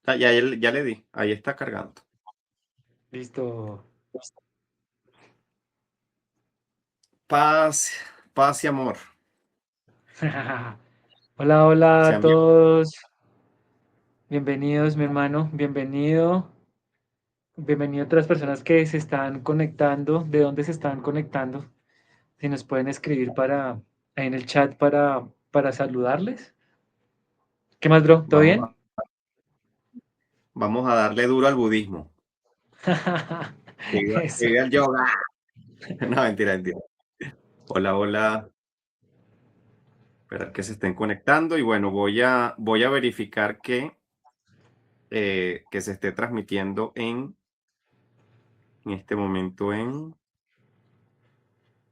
Ya le di, ahí está cargando. Listo. Paz, paz y amor. Hola, hola a Sean bien- todos. Bienvenidos, mi hermano. Bienvenido. Bienvenido a otras personas que se están conectando. ¿De dónde se están conectando? Si nos pueden escribir ahí en el chat para saludarles. ¿Qué más, bro? ¿Todo Vamos, bien? vamos a darle duro al budismo. Que Eso. viva el yoga. No, mentira, mentira. Hola, hola. Esperar que se estén conectando y bueno, voy a verificar que se esté transmitiendo en este momento en...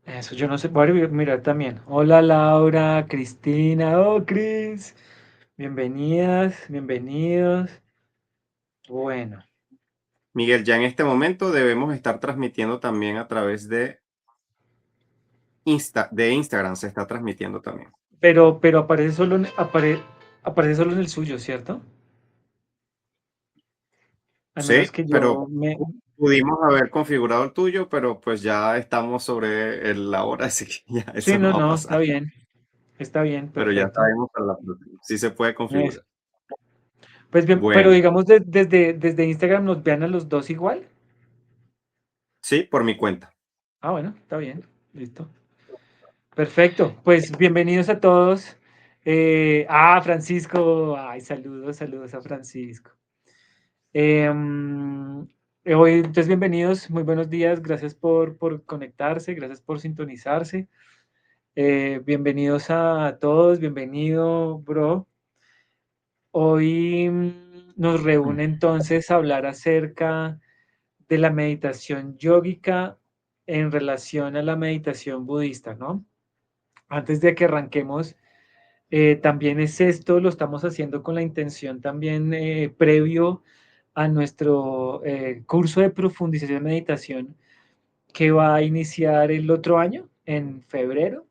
Eso, yo no sé. Voy a mirar también. Hola, Laura, Cristina. Oh, Cris. Bienvenidas, bienvenidos. Bueno. Miguel, ya en este momento debemos estar transmitiendo también a través de Instagram, se está transmitiendo también. Pero aparece solo en el suyo, ¿cierto? Al menos Sí, que pero yo me... pudimos haber configurado el tuyo, pero pues ya estamos sobre la hora, así que ya Sí, eso no no, va a no, pasar. está bien, Pero ya perfecto. sabemos para la próxima. Sí se puede Eso. configurar. Pues bien, pero Bueno, digamos desde Instagram nos vean a los dos igual. sí, por mi cuenta. Ah, bueno, está bien, listo. Perfecto, pues bienvenidos a todos. Francisco, ay, saludos, saludos a Francisco. Em, entonces, bienvenidos, muy buenos días, gracias por conectarse, gracias por sintonizarse. Bienvenidos a todos, bienvenido, bro. Hoy nos reúne entonces a hablar acerca de la meditación yógica en relación a la meditación budista, ¿no? Antes de que arranquemos, también es esto, lo estamos haciendo con la intención también previo a nuestro curso de profundización de meditación que va a iniciar el otro año, en febrero.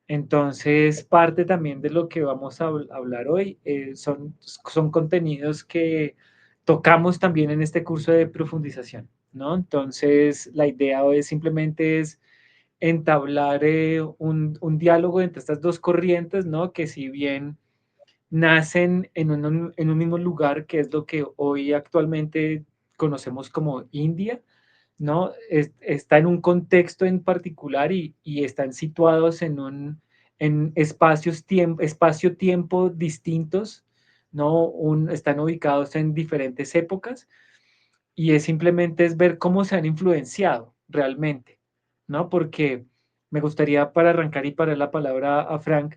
Entonces, parte también de lo que vamos a hablar hoy son contenidos que tocamos también en este curso de profundización, ¿no? Entonces, la idea hoy simplemente es entablar un diálogo entre estas dos corrientes, ¿no? Que si bien nacen en un mismo lugar, que es lo que hoy actualmente conocemos como India, ¿no? Está en un contexto en particular y están situados en espacio-tiempo distintos, ¿no? Están ubicados en diferentes épocas y es simplemente es ver cómo se han influenciado realmente, ¿no? Porque me gustaría para arrancar y para la palabra a Frank,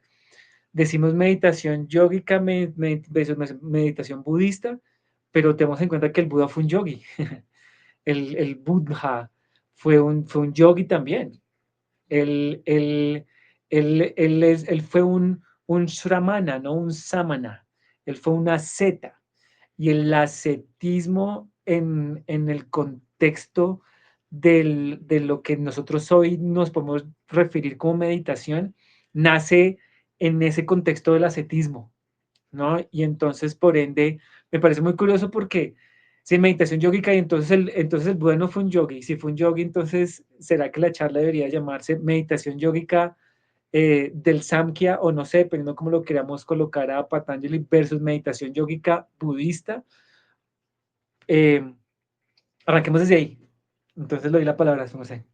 decimos meditación yógica, meditación budista, pero tenemos en cuenta que el Buda fue un yogi. El Buddha fue un yogi también. Él, él, él fue un shramana, no un samana. Él fue una asceta. Y el ascetismo en el contexto de lo que nosotros hoy nos podemos referir como meditación, nace en ese contexto del ascetismo, ¿no? Y entonces, por ende, me parece muy curioso porque si meditación yógica y entonces el Buda no fue un yogi, si fue un yogi, entonces, ¿será que la charla debería llamarse meditación yógica del Samkhya o no sé, dependiendo cómo lo queramos colocar a Patanjali versus meditación yógica budista? Eh, Arranquemos desde ahí. Entonces le doy la palabra, no sé.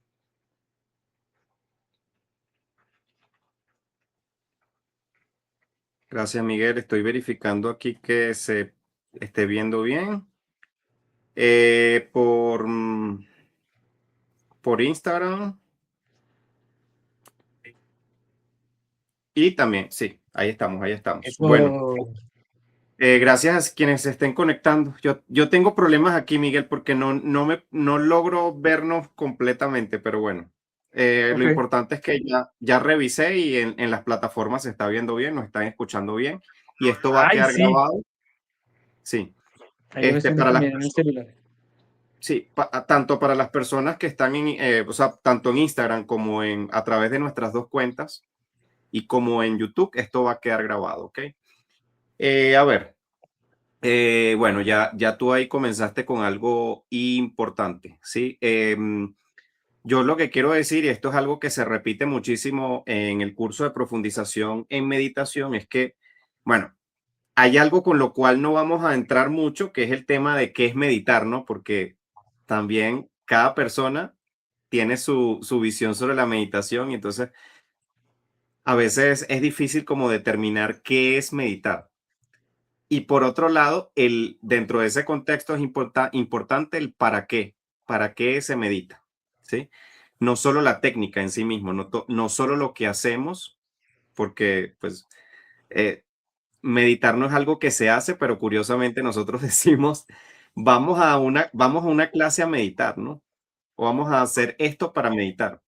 Gracias, Miguel. Estoy verificando aquí que se esté viendo bien. Por Instagram y también, sí, ahí estamos, ahí estamos. Bueno, Eso. gracias a quienes se estén conectando. Yo tengo problemas aquí, Miguel, porque no logro vernos completamente, pero bueno, lo Ok. importante es que ya revisé y en las plataformas se está viendo bien, nos están escuchando bien y esto va a Ay, quedar sí. grabado. Sí, Ahí lo estoy viendo para las también en el celular. sí, tanto para las personas que están o sea, tanto en Instagram como a través de nuestras dos cuentas y como en YouTube, esto va a quedar grabado, ¿ok? A ver. Bueno, ya tú ahí comenzaste con algo importante, ¿sí? Yo lo que quiero decir, y esto es algo que se repite muchísimo en el curso de profundización en meditación, es que, bueno, hay algo con lo cual no vamos a entrar mucho, que es el tema de qué es meditar, ¿no? Porque también cada persona tiene su visión sobre la meditación y entonces a veces es difícil como determinar qué es meditar. Y por otro lado, dentro de ese contexto es importante el para qué se medita, ¿sí? No solo la técnica en sí mismo, no solo lo que hacemos, porque pues eh, meditar no es algo que se hace, pero curiosamente nosotros decimos, vamos a una clase a meditar, ¿no? O vamos a hacer esto para meditar.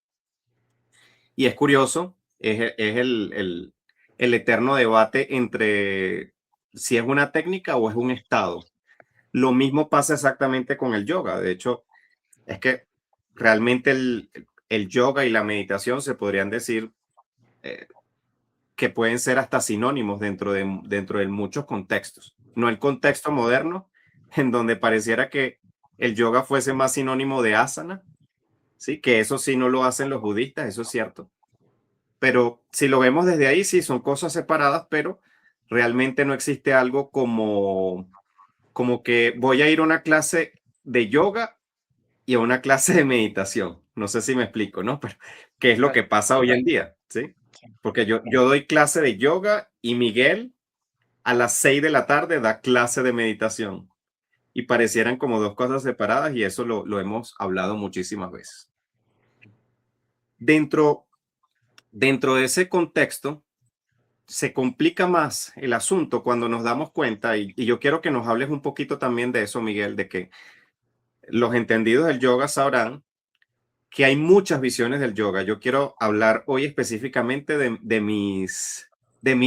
Y es curioso, es el eterno debate entre si es una técnica o es un estado. Lo mismo pasa exactamente con el yoga. De hecho, es que realmente el yoga y la meditación se podrían decir eh, que pueden ser hasta sinónimos dentro de muchos contextos. No el contexto moderno, en donde pareciera que el yoga fuese más sinónimo de asana, ¿sí? Que eso sí no lo hacen los budistas, eso es cierto. Pero si lo vemos desde ahí, sí, son cosas separadas, pero realmente no existe algo como que voy a ir a una clase de yoga y a una clase de meditación. No sé si me explico, ¿no? Pero, ¿qué es lo que Claro, pasa hoy en día? ¿Sí? Porque yo doy clase de yoga y Miguel a las 6 de la tarde da clase de meditación. Y parecieran como dos cosas separadas y eso lo hemos hablado muchísimas veces. Dentro, dentro de ese contexto, se complica más el asunto cuando nos damos cuenta, y yo quiero que nos hables un poquito también de eso, Miguel, de que los entendidos del yoga sabrán que hay muchas visiones del yoga. Yo quiero hablar hoy específicamente de mis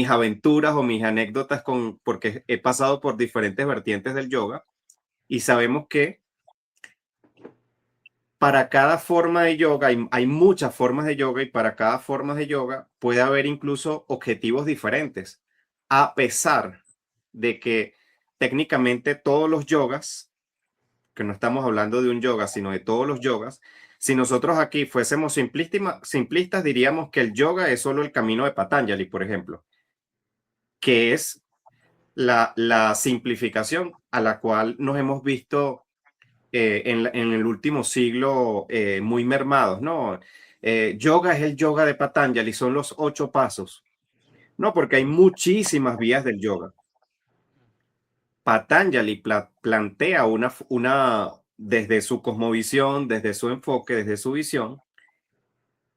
aventuras o mis anécdotas porque he pasado por diferentes vertientes del yoga y sabemos que para cada forma de yoga, hay muchas formas de yoga y para cada forma de yoga puede haber incluso objetivos diferentes, a pesar de que técnicamente todos los yogas, que no estamos hablando de un yoga, sino de todos los yogas, si nosotros aquí fuésemos simplistas, diríamos que el yoga es solo el camino de Patanjali, por ejemplo, que es la simplificación a la cual nos hemos visto en el último siglo muy mermados, ¿no? Yoga es el yoga de Patanjali, son los 8 pasos. No, porque hay muchísimas vías del yoga. Patanjali plantea desde su cosmovisión, desde su enfoque, desde su visión,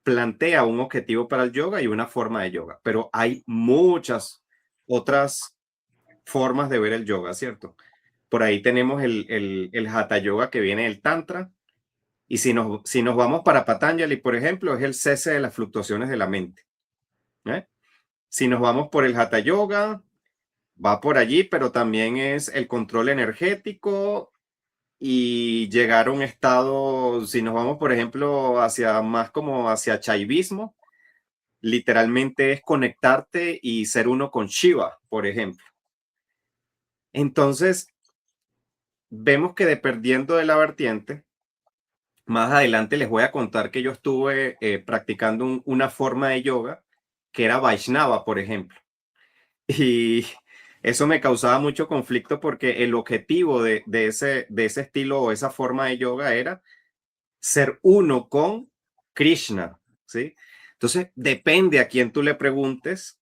plantea un objetivo para el yoga y una forma de yoga, pero hay muchas otras formas de ver el yoga, ¿cierto? Por ahí tenemos el Hatha Yoga que viene del Tantra, y si nos vamos para Patanjali, por ejemplo, es el cese de las fluctuaciones de la mente. ¿Eh? Si nos vamos por el Hatha Yoga, va por allí, pero también es el control energético y llegar a un estado, si nos vamos, por ejemplo, hacia más como hacia chaivismo, literalmente es conectarte y ser uno con Shiva, por ejemplo. Entonces, vemos que dependiendo de la vertiente, más adelante les voy a contar que yo estuve practicando una forma de yoga que era Vaishnava, por ejemplo. Y eso me causaba mucho conflicto porque el objetivo de ese estilo o esa forma de yoga era ser uno con Krishna, ¿sí? Entonces, depende a quién tú le preguntes,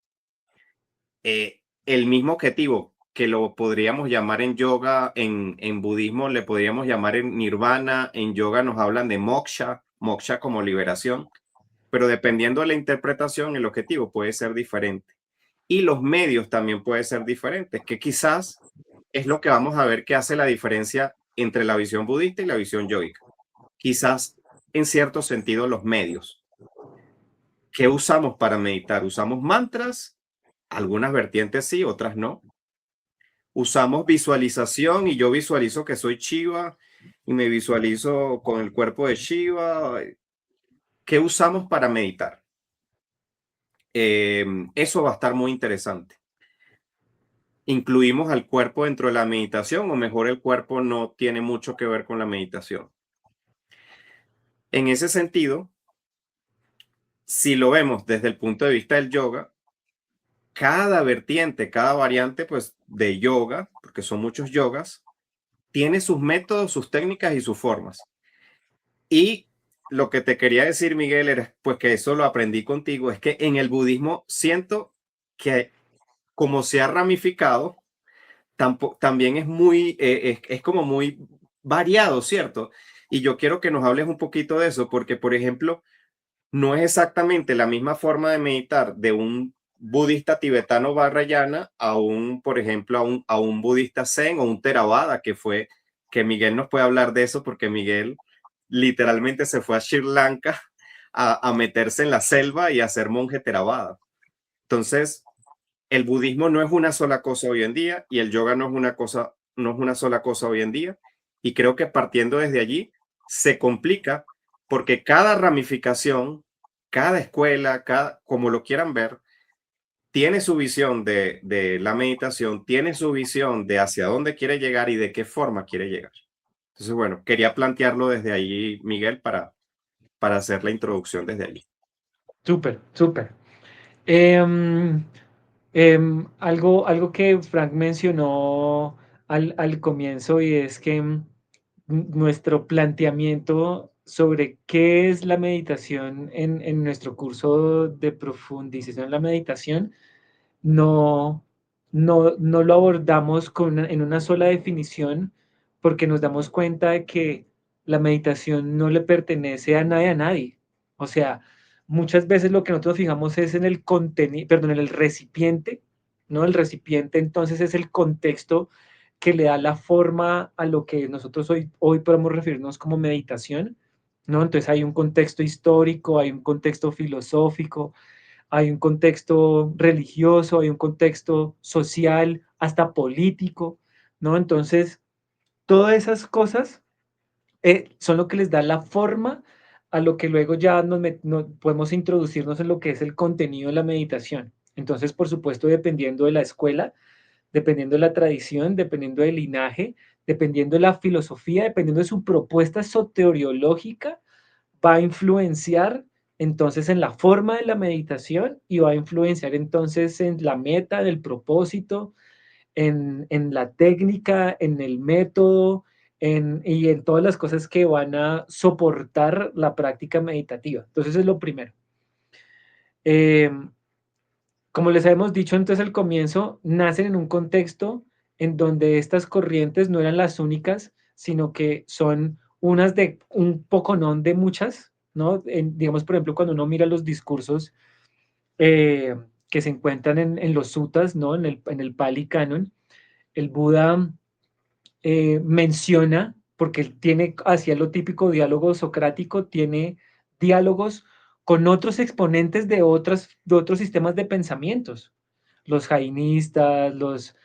el mismo objetivo que lo podríamos llamar en yoga, en budismo le podríamos llamar en nirvana, en yoga nos hablan de moksha, moksha como liberación, pero dependiendo de la interpretación, el objetivo puede ser diferente. Y los medios también pueden ser diferentes, que quizás es lo que vamos a ver que hace la diferencia entre la visión budista y la visión yoica. Quizás en cierto sentido los medios. ¿Qué usamos para meditar? ¿Usamos mantras? Algunas vertientes sí, otras no. Usamos visualización y yo visualizo que soy Shiva y me visualizo con el cuerpo de Shiva. ¿Qué usamos para meditar? Eso va a estar muy interesante. incluimos al cuerpo dentro de la meditación o mejor el cuerpo no tiene mucho que ver con la meditación. En ese sentido, si lo vemos desde el punto de vista del yoga, cada vertiente, cada variante pues, de yoga, porque son muchos yogas, tiene sus métodos, sus técnicas y sus formas. Y lo que te quería decir, Miguel, era pues que eso lo aprendí contigo, es que en el budismo siento que como se ha ramificado, también es muy, es como muy variado, ¿cierto? Y yo quiero que nos hables un poquito de eso, porque, por ejemplo, no es exactamente la misma forma de meditar de un budista tibetano Vajrayana a un, por ejemplo, a un budista Zen o un Theravada, que fue, que Miguel nos puede hablar de eso, porque Miguel literalmente se fue a Sri Lanka a meterse en la selva y a ser monje Theravada. Entonces, el budismo no es una sola cosa hoy en día y el yoga no es una cosa, no es una sola cosa hoy en día. Y creo que partiendo desde allí se complica porque cada ramificación, cada escuela, cada, como lo quieran ver, tiene su visión de la meditación, tiene su visión de hacia dónde quiere llegar y de qué forma quiere llegar. Entonces, bueno, quería plantearlo desde allí, Miguel, para hacer la introducción desde allí. Súper, súper. Algo que Frank mencionó al comienzo y es que nuestro planteamiento sobre qué es la meditación en nuestro curso de profundización en la meditación no, no lo abordamos en una sola definición porque nos damos cuenta de que la meditación no le pertenece a nadie, a nadie. O sea, muchas veces lo que nosotros fijamos es en el contenido, perdón, en el recipiente, ¿no? El recipiente entonces es el contexto que le da la forma a lo que nosotros hoy podemos referirnos como meditación, ¿no? Entonces hay un contexto histórico, hay un contexto filosófico, hay un contexto religioso, hay un contexto social, hasta político, ¿no? Entonces, todas esas cosas son lo que les da la forma a lo que luego ya podemos introducirnos en lo que es el contenido de la meditación. Entonces, por supuesto, dependiendo de la escuela, dependiendo de la tradición, dependiendo del linaje, dependiendo de la filosofía, dependiendo de su propuesta soteriológica, va a influenciar entonces en la forma de la meditación y va a influenciar entonces en la meta, en el propósito, en la técnica, en el método y en todas las cosas que van a soportar la práctica meditativa. Entonces es lo primero. Eh, como les habíamos dicho entonces al comienzo, nacen en un contexto en donde estas corrientes no eran las únicas, sino que son unas de un poconón de muchas, ¿no? Digamos, por ejemplo, cuando uno mira los discursos eh, que se encuentran en los suttas, ¿no? En el Pali Canon, el Buda menciona, porque él tiene hacia lo típico diálogo socrático, tiene diálogos con otros exponentes de otros sistemas de pensamientos, los jainistas, los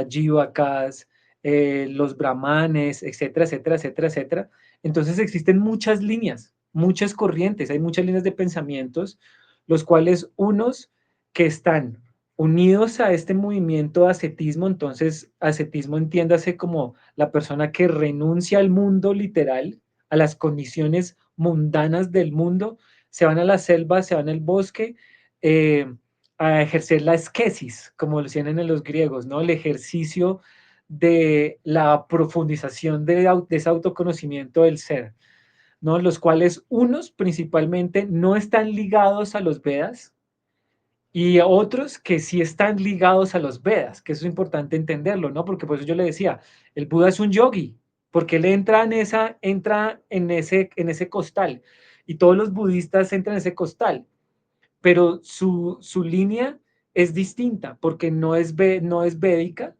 jivakas, los brahmanes, etcétera, etcétera, etcétera, etcétera. Entonces existen muchas líneas, muchas corrientes, hay muchas líneas de pensamientos, los cuales unos que están unidos a este movimiento de ascetismo, entonces ascetismo entiéndase como la persona que renuncia al mundo literal, a las condiciones mundanas del mundo, se van a la selva, se van al bosque eh, a ejercer la ascesis, como lo decían en los griegos, ¿no? El ejercicio de la profundización de ese autoconocimiento del ser, ¿no? Los cuales unos principalmente no están ligados a los Vedas, y otros que sí están ligados a los Vedas, que eso es importante entenderlo, ¿no? Porque por eso yo le decía, el Buda es un yogi, porque él entra en ese costal, y todos los budistas entran en ese costal, pero su línea es distinta, porque no es védica,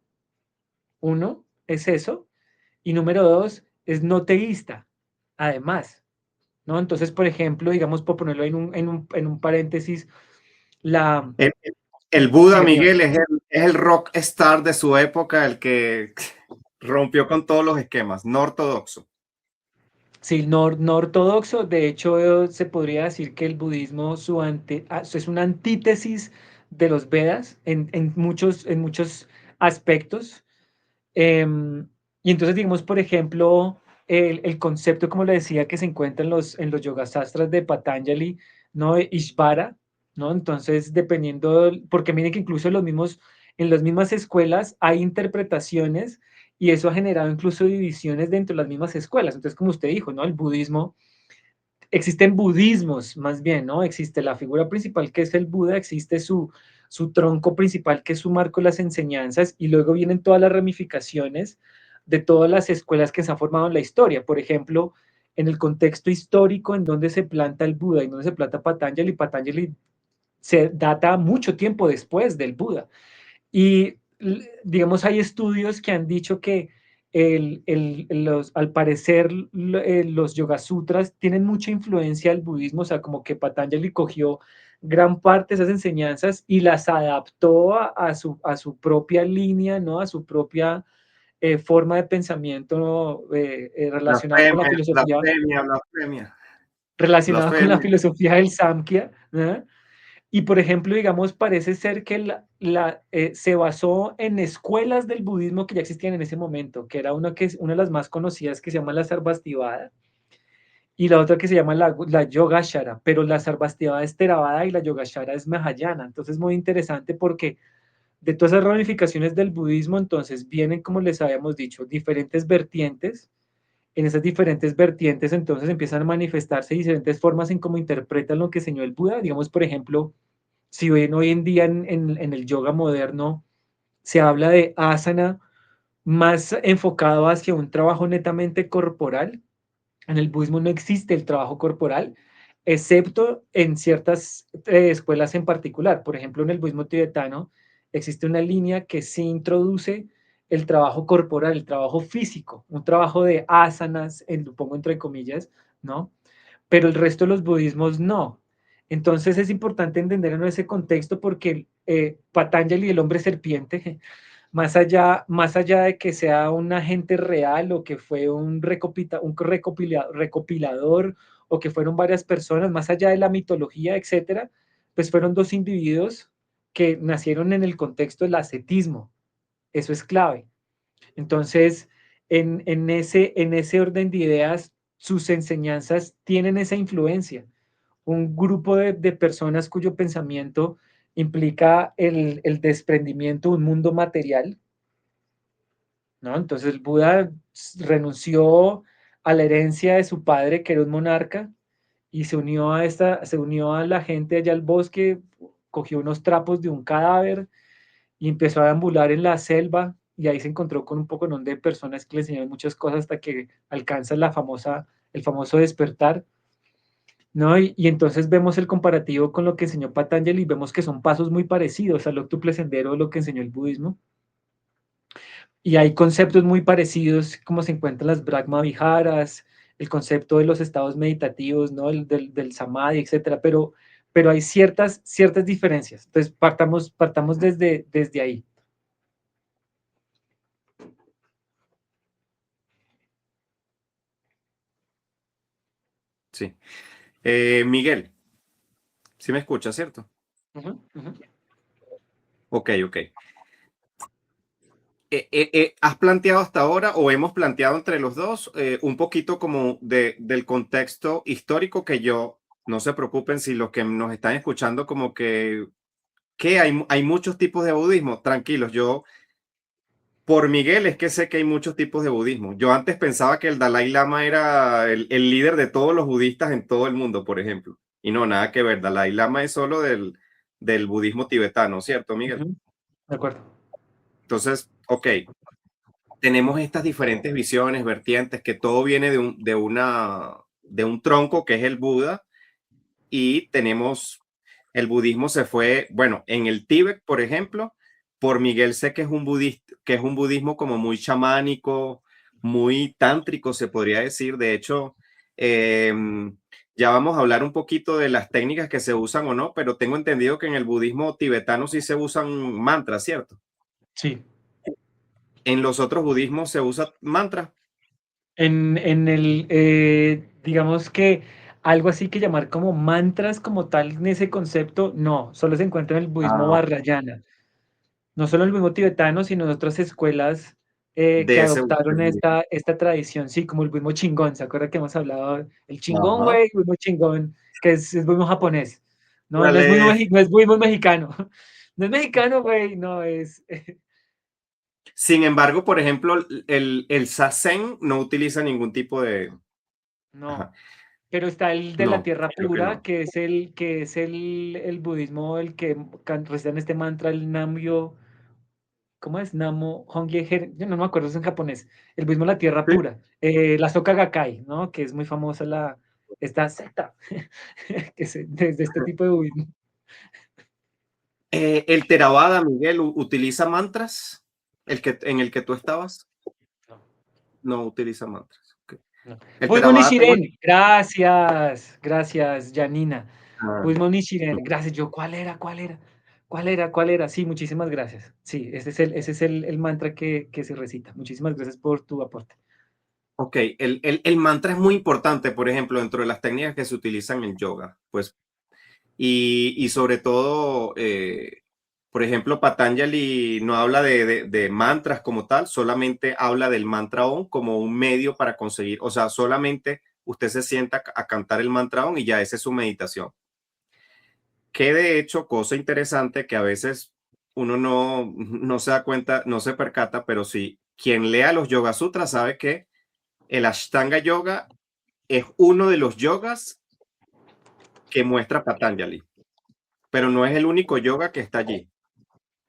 uno, es eso, y número dos, es no teísta, además, ¿no? Entonces, por ejemplo, digamos, por ponerlo en un paréntesis, la... El, el Buda, Dígame, dígame. Miguel, es el rock star de su época, el que rompió con todos los esquemas, no ortodoxo. Sí, no ortodoxo, de hecho se podría decir que el budismo es una antítesis de los Vedas en muchos aspectos. Em, y entonces, digamos, por ejemplo, el concepto, como le decía, que se encuentra en los Yoga Sastras de Patanjali, ¿no? De Ishvara, ¿no? Entonces, dependiendo, porque miren que incluso en las mismas escuelas hay interpretaciones y eso ha generado incluso divisiones dentro de las mismas escuelas. Entonces, como usted dijo, ¿no? El budismo, existen budismos más bien, ¿no? Existe la figura principal que es el Buda, existe su tronco principal que es su marco de las enseñanzas y luego vienen todas las ramificaciones de todas las escuelas que se han formado en la historia. Por ejemplo, en el contexto histórico en donde se planta el Buda y donde se planta Patanjali, Patanjali se data mucho tiempo después del Buda. Y digamos, hay estudios que han dicho que al parecer los Yoga Sutras tienen mucha influencia del budismo, o sea, como que Patanjali cogió gran parte de esas enseñanzas y las adaptó a su propia línea, ¿no? A su propia forma de pensamiento, ¿no? Relacionado con la Blasfemia, filosofía, blasfemia, blasfemia, relacionado con la blasfemia. filosofía del Samkhya, ¿no? Y por ejemplo, digamos, parece ser que se basó en escuelas del budismo que ya existían en ese momento, que era una, que es una de las más conocidas que se llama la Sarvastivada y la otra que se llama la Yogashara, pero la Sarvastivada es Theravada y la Yogashara es Mahayana. Entonces, muy interesante porque de todas esas ramificaciones del budismo, entonces vienen, como les habíamos dicho, diferentes vertientes. En esas diferentes vertientes, entonces empiezan a manifestarse diferentes formas en cómo interpretan lo que enseñó el Buda. Digamos, por ejemplo, si ven hoy en día en el yoga moderno, se habla de asana más enfocado hacia un trabajo netamente corporal. En el budismo no existe el trabajo corporal, excepto en ciertas escuelas en particular. Por ejemplo, en el budismo tibetano existe una línea que sí introduce el trabajo corporal, el trabajo físico, un trabajo de asanas, lo pongo entre comillas, ¿no? Pero el resto de los budismos no. Entonces es importante entender en ese contexto porque Patanjali, el hombre serpiente, más allá de que sea un agente real o que fue recopilador o que fueron varias personas, más allá de la mitología, etcétera, pues fueron dos individuos que nacieron en el contexto del ascetismo. Eso es clave. Entonces, en ese orden de ideas, sus enseñanzas tienen esa influencia. Un grupo de personas cuyo pensamiento implica el desprendimiento de un mundo material, ¿no? Entonces el Buda renunció a la herencia de su padre, que era un monarca, y se unió a la gente allá al bosque, cogió unos trapos de un cadáver y empezó a deambular en la selva y ahí se encontró con un poco de personas que le enseñaron muchas cosas hasta que alcanza el famoso despertar, ¿no? Y entonces vemos el comparativo con lo que enseñó Patanjali y vemos que son pasos muy parecidos al octuple sendero de lo que enseñó el budismo. Y hay conceptos muy parecidos, como se encuentran las Brahma Viharas, el concepto de los estados meditativos, ¿no? Del Samadhi, etcétera, pero hay ciertas diferencias. Entonces, partamos desde ahí. Sí. Miguel, ¿sí me escuchas, cierto? Ujú, ujú, Ok, ok. ¿Has planteado hasta ahora o hemos planteado entre los dos un poquito como del contexto histórico que yo, no se preocupen si los que nos están escuchando como que hay muchos tipos de budismo? Tranquilos, yo por Miguel es que sé que hay muchos tipos de budismo. Yo antes pensaba que el Dalai Lama era el líder de todos los budistas en todo el mundo, por ejemplo. Y no, nada que ver. Dalai Lama es solo del budismo tibetano, ¿cierto, Miguel? ujú, de acuerdo. Entonces, ok, tenemos estas diferentes visiones, vertientes, que todo viene de un tronco que es el Buda y tenemos el budismo se fue, bueno, en el Tíbet, por ejemplo, por Miguel sé que es un budista, que es un budismo como muy chamánico, muy tántrico, se podría decir. De hecho, ya vamos a hablar un poquito de las técnicas que se usan o no, pero tengo entendido que en el budismo tibetano sí se usan mantras, ¿cierto? Sí. En los otros budismos se usa mantra. Digamos que algo así que llamar como mantras como tal en ese concepto, no, solo se encuentra en el budismo Ah, Vajrayana. no solo el budismo tibetano, sino en otras escuelas que de ese adoptaron budismo. esta tradición, sí, como el budismo chingón. ¿Se acuerda que hemos hablado? El chingón, Ajá. güey, budismo chingón, que es budismo japonés. No, no es budismo, Órale. no es budismo mexicano. No es mexicano, güey, no es. Sin embargo, por ejemplo, el Zazen no utiliza ningún tipo de... Ajá. No. Pero está el de la No, tierra creo que pura, no. que es el budismo, el que recitan este mantra, el Namyo, ¿cómo es? Namo Hongye yo no me acuerdo, es en japonés. El budismo de la tierra Sí. pura. La Soka Gakkai, ¿no? Que es muy famosa esta secta, desde este tipo de budismo. El Theravada, Miguel, ¿utiliza mantras? En el que tú estabas, No, no utiliza mantras. Ok. no. El Budismo Theravada tengo... Nichiren, gracias, gracias, Janina. Ah, Budismo Nichiren, gracias. Yo, ¿cuál era? ¿Cuál era? ¿Cuál era? ¿Cuál era? Sí, muchísimas gracias. Sí, ese es el mantra que se recita. Muchísimas gracias por tu aporte. ok, el mantra es muy importante, por ejemplo, dentro de las técnicas que se utilizan en yoga, pues, y sobre todo, por ejemplo, Patanjali no habla de mantras como tal, solamente habla del mantra Om como un medio para conseguir, o sea, solamente usted se sienta a cantar el mantra Om y ya esa es su meditación. Que de hecho, cosa interesante que a veces uno no se da cuenta, no se percata, pero sí, quien lea los Yoga Sutras sabe que el Ashtanga Yoga es uno de los yogas que muestra Patanjali, pero no es el único yoga que está allí.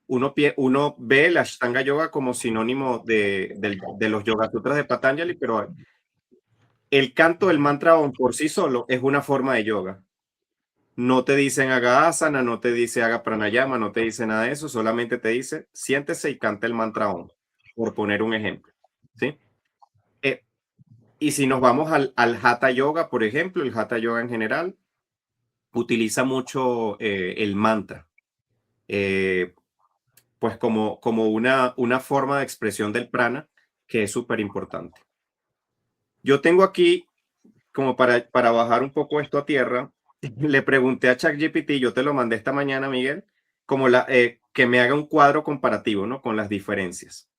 Uno ve el Ashtanga Yoga como sinónimo de los Yoga Sutras de Patanjali, pero el canto del mantra Om por sí solo es una forma de yoga. No te dicen haga asana, no te dice haga pranayama, no te dice nada de eso, solamente te dice siéntese y canta el mantra Om, por poner un ejemplo. ¿Sí? Eh, y si nos vamos al Hatha Yoga, por ejemplo, el Hatha Yoga en general utiliza mucho el mantra, eh, pues como una forma de expresión del prana que es súper importante. Yo tengo aquí, como para bajar un poco esto a tierra, le pregunté a ChatGPT, yo te lo mandé esta mañana, Miguel, como que me haga un cuadro comparativo, ¿no? Con las diferencias.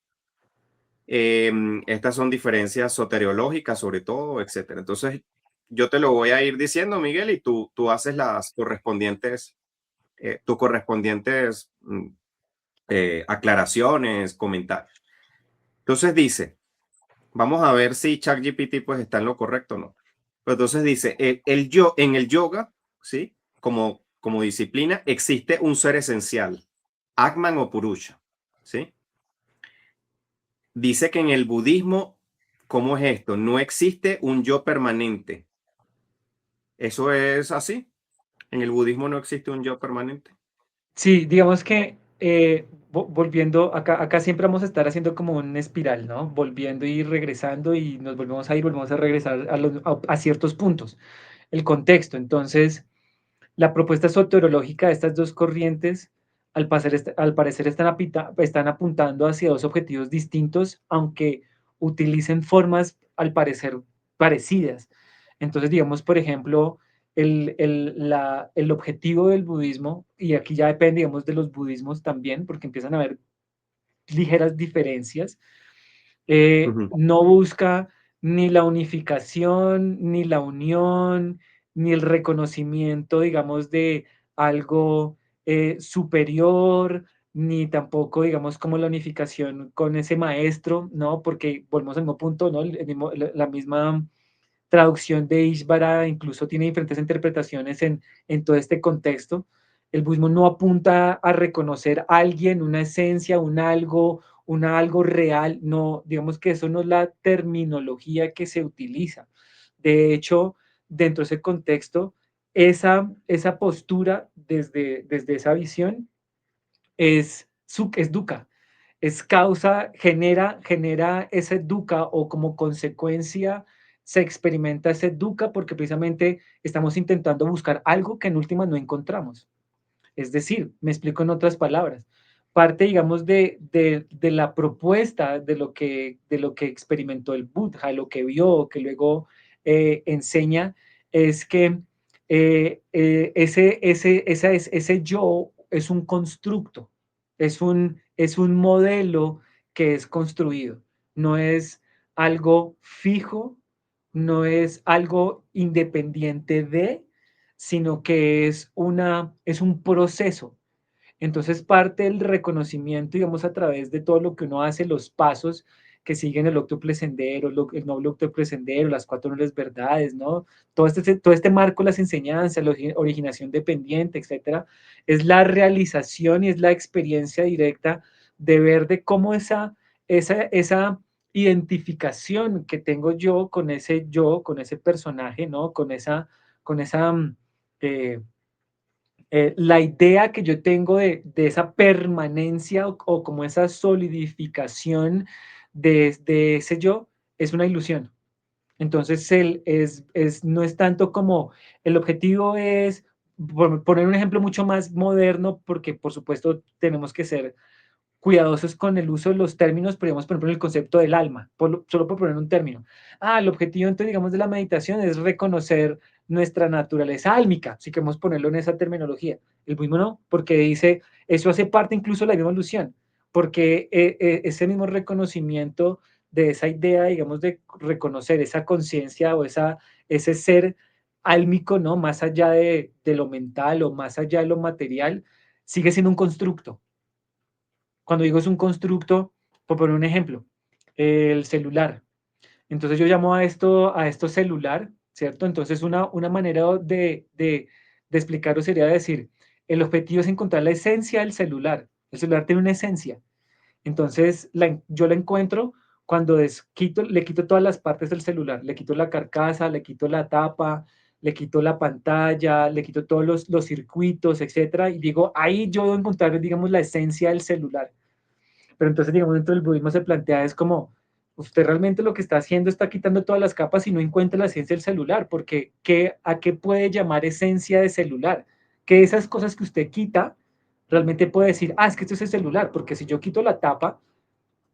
Estas son diferencias soteriológicas, sobre todo, etcétera. Entonces, yo te lo voy a ir diciendo, Miguel, y tú haces las correspondientes, tus correspondientes aclaraciones, comentarios. Entonces dice, vamos a ver si ChatGPT pues está en lo correcto o no. Pero entonces dice, en el yoga, ¿sí? Como disciplina, existe un ser esencial, Atman o Purusha, ¿sí? Dice que en el budismo, ¿cómo es esto? No existe un yo permanente. ¿Eso es así? En el budismo no existe un yo permanente. Sí, digamos que volviendo, acá siempre vamos a estar haciendo como un espiral, ¿no? Volviendo y regresando y nos volvemos a ir, volvemos a regresar a ciertos puntos. El contexto, entonces, la propuesta soteriológica de estas dos corrientes, al parecer están apuntando hacia dos objetivos distintos, aunque utilicen formas, al parecer, parecidas. Entonces, digamos, por ejemplo, el objetivo del budismo, y aquí ya depende, digamos, de los budismos también, porque empiezan a haber ligeras diferencias, Ujú, no busca ni la unificación, ni la unión, ni el reconocimiento, digamos, de algo superior, ni tampoco, digamos, como la unificación con ese maestro, ¿no? Porque volvemos al mismo punto, ¿no? La misma traducción de Ishvara incluso tiene diferentes interpretaciones en todo este contexto. El budismo no apunta a reconocer a alguien, una esencia, un algo real, no, digamos que eso no es la terminología que se utiliza. De hecho, dentro de ese contexto, esa postura desde esa visión es dukkha, es causa, genera ese dukkha o como consecuencia se experimenta ese dukkha porque precisamente estamos intentando buscar algo que en última no encontramos. Es decir, me explico en otras palabras, parte, digamos, de la propuesta de lo que experimentó el Buddha, lo que vio, que luego enseña, es que ese yo es un constructo, es un es un modelo que es construido, no es algo fijo, no es algo independiente de, sino que es un proceso. Entonces, parte del reconocimiento, digamos, a través de todo lo que uno hace, los pasos que siguen el octuple sendero, el noble octuple sendero, las cuatro nobles verdades, ¿no? Todo este marco, las enseñanzas, la originación dependiente, etcétera, es la realización y es la experiencia directa de ver de cómo esa identificación que tengo yo, con ese personaje, ¿no? Con esa la idea que yo tengo de esa permanencia o como esa solidificación de ese yo es una ilusión. Entonces, no es tanto como el objetivo es, por poner un ejemplo mucho más moderno, porque por supuesto tenemos que ser cuidadosos con el uso de los términos, pero digamos, por ejemplo, en el concepto del alma, solo por poner un término. El objetivo, entonces, digamos, de la meditación es reconocer nuestra naturaleza álmica, si queremos ponerlo en esa terminología. El budismo no, porque dice, eso hace parte incluso de la misma ilusión, porque ese mismo reconocimiento de esa idea, digamos, de reconocer esa conciencia o ese ser álmico, ¿no? Más allá de lo mental o más allá de lo material, sigue siendo un constructo. Cuando digo es un constructo, por poner un ejemplo, el celular. Entonces yo llamo a esto celular, ¿cierto? Entonces una manera de explicarlo sería decir, el objetivo es encontrar la esencia del celular. El celular tiene una esencia. Entonces yo la encuentro cuando le quito todas las partes del celular. Le quito la carcasa, le quito la tapa, le quito la pantalla, le quito todos los circuitos, etcétera. Y digo, ahí yo voy a encontrar, digamos, la esencia del celular. Pero entonces, digamos, dentro del budismo se plantea es como, usted realmente lo que está haciendo está quitando todas las capas y no encuentra la esencia del celular, porque ¿a qué puede llamar esencia de celular? Que esas cosas que usted quita, realmente puede decir, es que esto es el celular, porque si yo quito la tapa,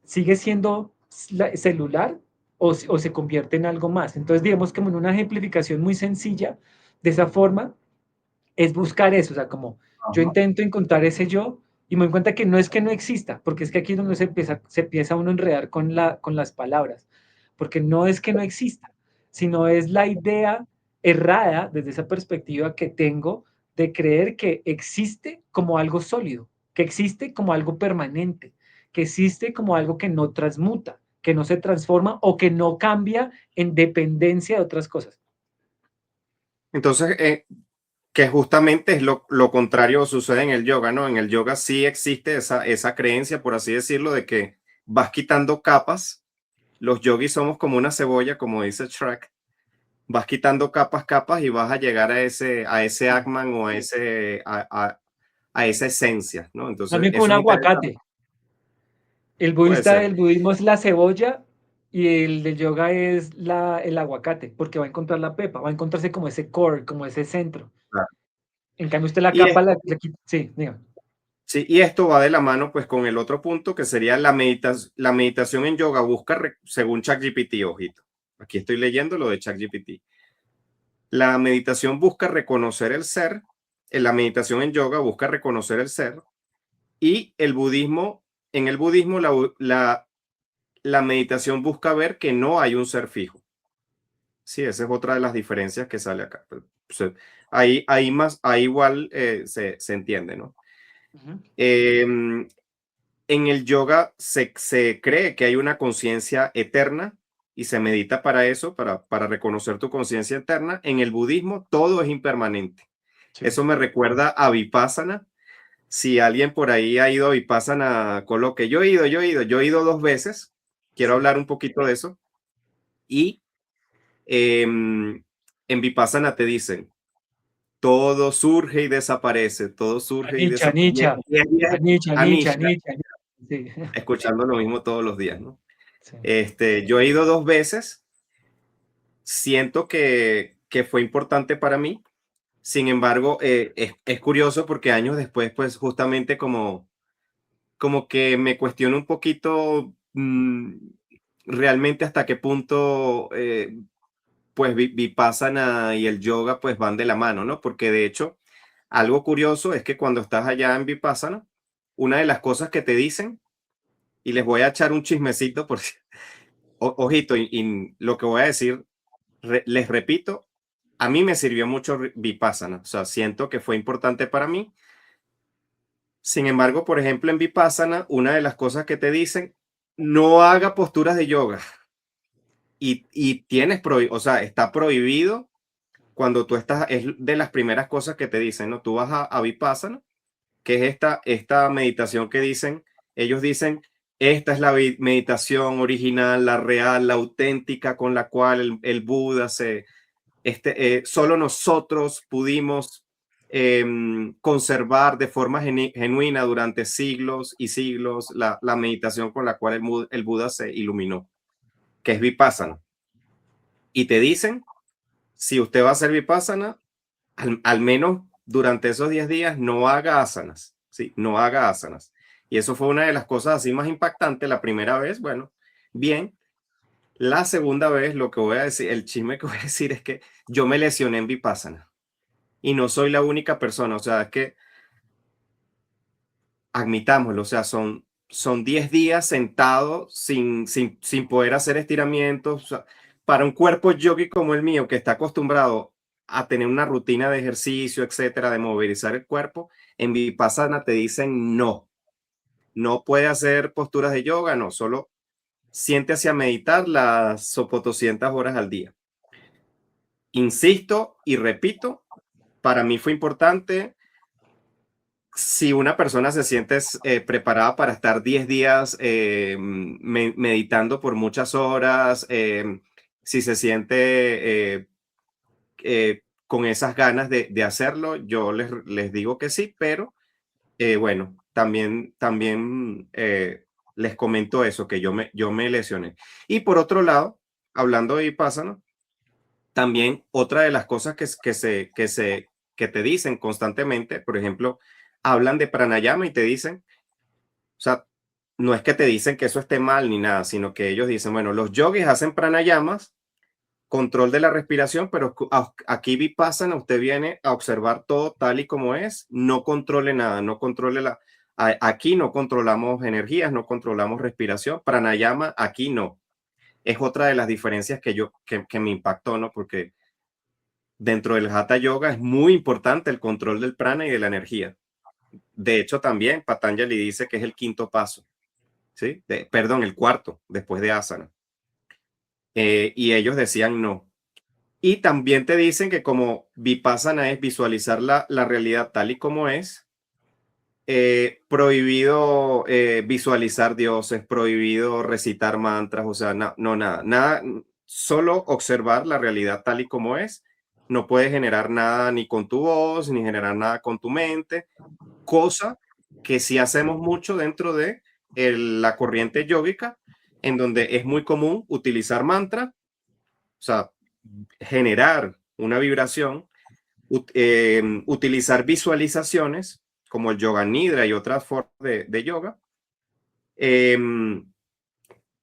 sigue siendo celular o se convierte en algo más. Entonces, digamos, como en una ejemplificación muy sencilla, de esa forma, es buscar eso, o sea, como yo Ajá. intento encontrar ese yo y me doy cuenta que no exista, porque es que aquí es donde se empieza uno a enredar con las palabras, porque no es que no exista, sino es la idea errada desde esa perspectiva que tengo de creer que existe como algo sólido, que existe como algo permanente, que existe como algo que no transmuta, que no se transforma o que no cambia en dependencia de otras cosas. Entonces, que justamente es lo contrario sucede en el yoga, ¿no? En el yoga sí existe esa creencia, por así decirlo, de que vas quitando capas. Los yogis somos como una cebolla, como dice Shrek. Vas quitando capas, capas y vas a llegar a ese Sí. Atman o a esa esencia, ¿no? Entonces, También con un eso es interesante. aguacate. Puede ser. El budismo es la cebolla y el del yoga es el aguacate, porque va a encontrar la pepa, va a encontrarse como ese core, como ese centro. Claro. En cambio, usted la Y capa esto, le quita. Sí, diga. sí, y esto va de la mano pues con el otro punto que sería la meditación en yoga busca, según ChatGPT, ojito. Aquí estoy leyendo lo de ChatGPT. La meditación busca reconocer el ser, la meditación en yoga busca reconocer el ser y en el budismo la meditación busca ver que no hay un ser fijo. Sí, esa es otra de las diferencias que sale acá. Ahí igual se entiende, ¿no? Ujú. Em, en el yoga se cree que hay una conciencia eterna y se medita para eso, para reconocer tu conciencia eterna. En el budismo todo es impermanente. Sí. Eso me recuerda a Vipassana. Si alguien por ahí ha ido a Vipassana, con lo que yo he ido 2 veces. Quiero Sí. hablar un poquito de eso. Y en Vipassana te dicen, todo surge y desaparece, todo surge y Anicca, desaparece. Anicca, Anicca, Anicca, Anisha, Anicca. Sí. escuchando lo mismo todos los días, ¿no? Sí. Yo he ido 2 veces, siento que fue importante para mí. Sin embargo, es curioso porque años después, pues justamente como que me cuestiono un poquito realmente hasta qué punto pues Vipassana y el yoga pues van de la mano, ¿no? Porque de hecho, algo curioso es que cuando estás allá en Vipassana, una de las cosas que te dicen, y les voy a echar un chismecito, por si, ojito, y lo que voy a decir, les repito, a mí me sirvió mucho Vipassana, o sea, siento que fue importante para mí. Sin embargo, por ejemplo, en Vipassana, una de las cosas que te dicen, no haga posturas de yoga y tienes o sea, está prohibido cuando tú estás, es de las primeras cosas que te dicen, ¿no? Tú vas a Vipassana, que es esta meditación que dicen, ellos dicen, esta es la meditación original, la real, la auténtica con la cual el Buda solo nosotros pudimos conservar de forma genuina durante siglos y siglos la meditación con la cual el Buda se iluminó, que es Vipassana. Y te dicen, si usted va a hacer Vipassana, al menos durante esos 10 días no haga asanas, ¿sí? No haga asanas. Y eso fue una de las cosas así más impactantes. La primera vez, bueno, bien. La segunda vez, lo que voy a decir, el chisme que voy a decir es que yo me lesioné en Vipassana y no soy la única persona. O sea, es que admitámoslo, o sea, son 10 días sentado sin poder hacer estiramientos. O sea, para un cuerpo yogi como el mío, que está acostumbrado a tener una rutina de ejercicio, etcétera, de movilizar el cuerpo, en Vipassana te dicen no, no puede hacer posturas de yoga, no, solo siéntese a meditar las 200 horas al día. Insisto y repito, para mí fue importante. Si una persona se siente preparada para estar 10 días meditando por muchas horas, si se siente con esas ganas de hacerlo, yo les digo que sí, pero bueno, también les comento eso, que yo me lesioné. Y por otro lado, hablando de Vipassana, también otra de las cosas que te dicen constantemente, por ejemplo, hablan de pranayama y te dicen, o sea, no es que te dicen que eso esté mal ni nada, sino que ellos dicen, bueno, los yogis hacen pranayamas, control de la respiración, pero aquí Vipassana usted viene a observar todo tal y como es, no controle nada, no controle aquí no controlamos energías, no controlamos respiración, pranayama aquí no. Es otra de las diferencias que me impactó, ¿no? Porque dentro del Hatha Yoga es muy importante el control del prana y de la energía. De hecho, también Patanjali dice que es el quinto paso, ¿sí? Perdón, el cuarto, después de asana. Y ellos decían no. Y también te dicen que como Vipassana es visualizar la realidad tal y como es, prohibido visualizar dioses, prohibido recitar mantras, o sea, no, nada, solo observar la realidad tal y como es. No puedes generar nada ni con tu voz, ni generar nada con tu mente, cosa que sí hacemos mucho dentro de la corriente yógica, en donde es muy común utilizar mantra, o sea, generar una vibración, utilizar visualizaciones como el yoga nidra y otras formas de yoga.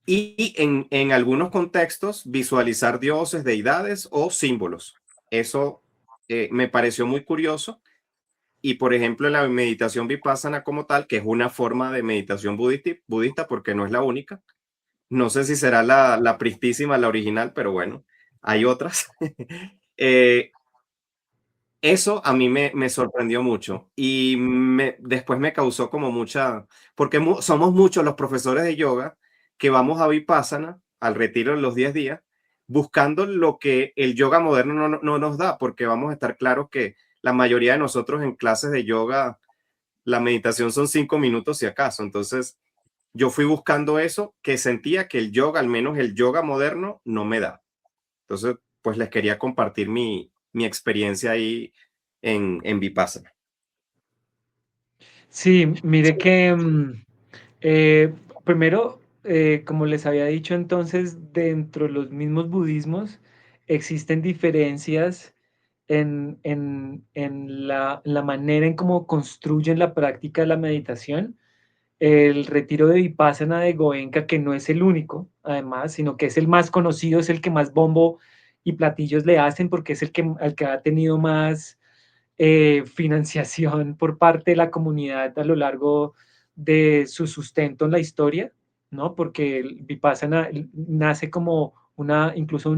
Y en algunos contextos visualizar dioses, deidades o símbolos. Eso me pareció muy curioso. Y por ejemplo, en la meditación vipassana como tal, que es una forma de meditación budista porque no es la única. No sé si será la pristísima, la original, pero bueno, hay otras. eh, Eso a mí me sorprendió mucho y después me causó como mucha, porque somos muchos los profesores de yoga que vamos a Vipassana, al retiro de los 10 días, buscando lo que el yoga moderno no nos da, porque vamos a estar claros que la mayoría de nosotros en clases de yoga, la meditación son 5 minutos si acaso. Entonces, yo fui buscando eso que sentía que el yoga, al menos el yoga moderno, no me da. Entonces, pues les quería compartir mi experiencia ahí en Vipassana. Sí, mire que eh, primero, como les había dicho entonces, dentro de los mismos budismos existen diferencias en la manera en cómo construyen la práctica de la meditación. El retiro de Vipassana de Goenka, que no es el único, además, sino que es el más conocido, es el que más bombo y platillos le hacen, porque es el que ha tenido más financiación por parte de la comunidad a lo largo de su sustento en la historia, ¿no? Porque el Vipassana nace como incluso por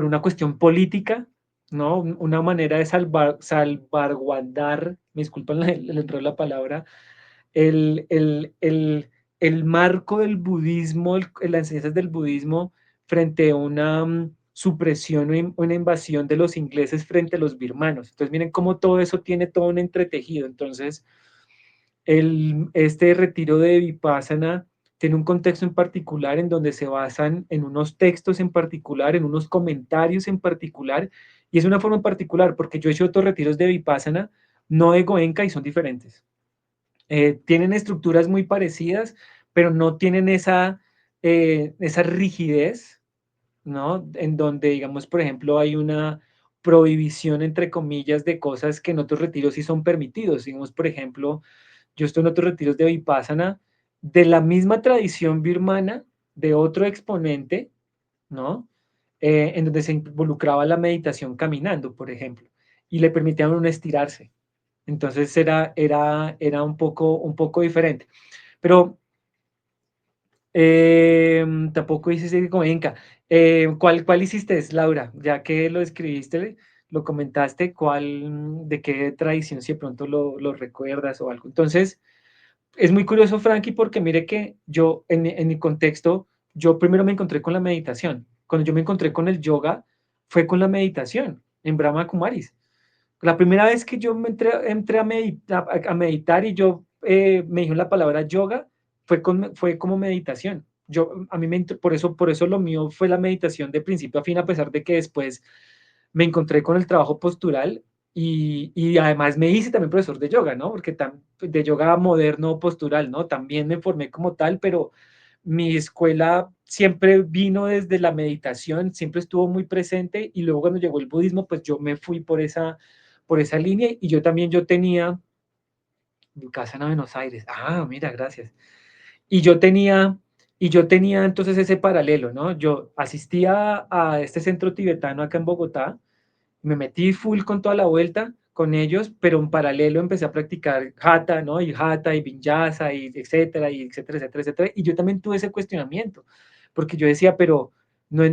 una cuestión política, ¿no? Una manera de salvaguardar, me disculpan el enredo de la palabra, el, el, el, el marco del budismo, las enseñanzas del budismo frente a una supresión o una invasión de los ingleses frente a los birmanos. Entonces, miren cómo todo eso tiene todo un entretejido. Entonces, este retiro de Vipassana tiene un contexto en particular en donde se basan en unos textos en particular, en unos comentarios en particular, y es una forma en particular, porque yo he hecho otros retiros de Vipassana, no de Goenka, y son diferentes. Tienen estructuras muy parecidas, pero no tienen esa rigidez, ¿no? En donde, digamos, por ejemplo, hay una prohibición, entre comillas, de cosas que en otros retiros sí son permitidos. Digamos, por ejemplo, yo estoy en otros retiros de Vipassana, de la misma tradición birmana, de otro exponente, ¿no? En donde se involucraba la meditación caminando, por ejemplo, y le permitían a uno estirarse. Entonces era un poco diferente. Pero tampoco hice como Inca. ¿Cuál hiciste, Laura? Ya que lo escribiste, lo comentaste, de qué tradición, si de pronto lo recuerdas o algo. Entonces, es muy curioso, Frankie, porque mire que yo, en mi contexto, yo primero me encontré con la meditación. Cuando yo me encontré con el yoga, fue con la meditación en Brahma Kumaris. La primera vez que yo entré a meditar y yo me dijo la palabra yoga, fue como meditación. A mí por eso lo mío fue la meditación de principio a fin, a pesar de que después me encontré con el trabajo postural y además me hice también profesor de yoga, ¿no? Porque de yoga moderno postural, ¿no? También me formé como tal, pero mi escuela siempre vino desde la meditación, siempre estuvo muy presente y luego cuando llegó el budismo, pues yo me fui por esa línea y yo tenía mi casa en Buenos Aires. Ah, mira, gracias. Y yo tenía, y yo tenía entonces ese paralelo, ¿no? Yo asistía a este centro tibetano acá en Bogotá, me metí full con toda la vuelta con ellos, pero en paralelo empecé a practicar hatha, ¿no? Y hatha y vinyasa y etcétera, etcétera, etcétera. Y yo también tuve ese cuestionamiento, porque yo decía, pero no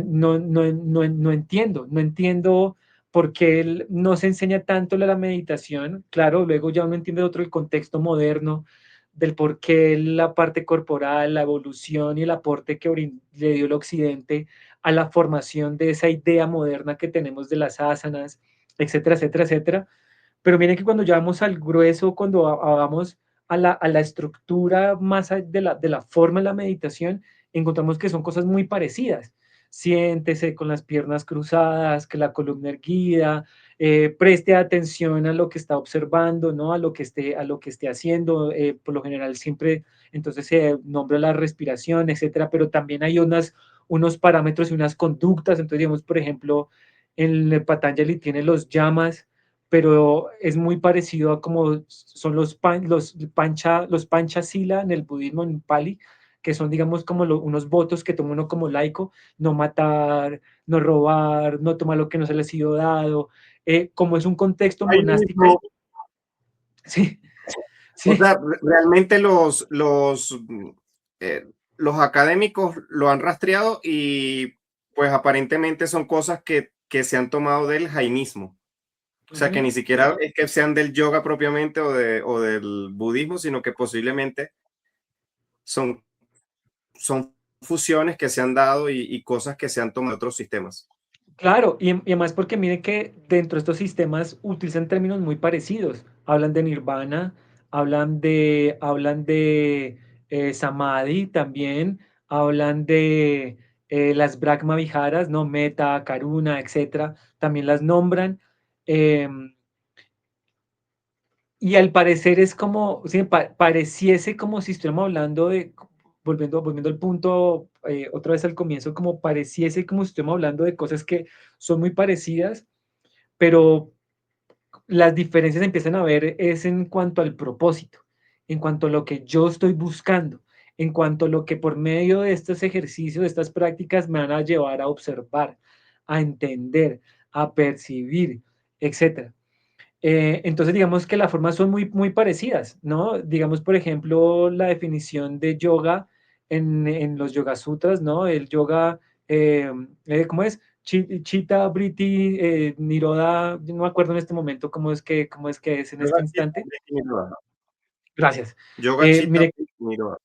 entiendo por qué no se enseña tanto la meditación. Claro, luego ya uno entiende otro el contexto moderno del por qué la parte corporal, la evolución y el aporte que le dio el occidente a la formación de esa idea moderna que tenemos de las asanas, etcétera, etcétera, etcétera. Pero miren que cuando ya vamos al grueso, cuando vamos a la estructura más de la forma de la meditación, encontramos que son cosas muy parecidas. Siéntese con las piernas cruzadas, que la columna erguida, preste atención a lo que está observando, ¿no? A lo que esté haciendo. Por lo general siempre, entonces se nombra la respiración, etcétera, pero también hay unos parámetros y unas conductas. Entonces, digamos, por ejemplo, en el Patanjali tiene los llamas, pero es muy parecido a como son los panchasila en el budismo, en Pali, que son, digamos, como unos votos que toma uno como laico: no matar, no robar, no tomar lo que no se le ha sido dado. Como es un contexto Ahí monástico, mismo, sí, o sí, sea, realmente eh, los académicos lo han rastreado y pues aparentemente son cosas que se han tomado del jainismo. O sea, que ujú. ni siquiera es que sean del yoga propiamente o del budismo, sino que posiblemente son, son fusiones que se han dado y cosas que se han tomado de otros sistemas. Claro, y además porque mire que dentro de estos sistemas utilizan términos muy parecidos. Hablan de nirvana, hablan de samadhi también, hablan de las Brahma Viharas, ¿no? Meta, Karuna, etcétera. También las nombran. em, y al parecer es como, sí, pareciese como si estuviéramos hablando de, volviendo al punto, otra vez al comienzo, como pareciese como si estuviéramos hablando de cosas que son muy parecidas, pero las diferencias empiezan a ver es en cuanto al propósito, en cuanto a lo que yo estoy buscando, en cuanto a lo que por medio de estos ejercicios, de estas prácticas me van a llevar a observar, a entender, a percibir, etcétera. Entonces, digamos que las formas son muy, muy parecidas, ¿no? Digamos, por ejemplo, la definición de yoga en los Yoga Sutras, ¿no? El yoga, ¿cómo es? Chitta, Vritti, Niroda, no me acuerdo en este momento cómo es que es en Yoga este Chitta, instante. Vritti, Nirodha. Gracias. Yoga Chitta, Mire, Vritti, Nirodha.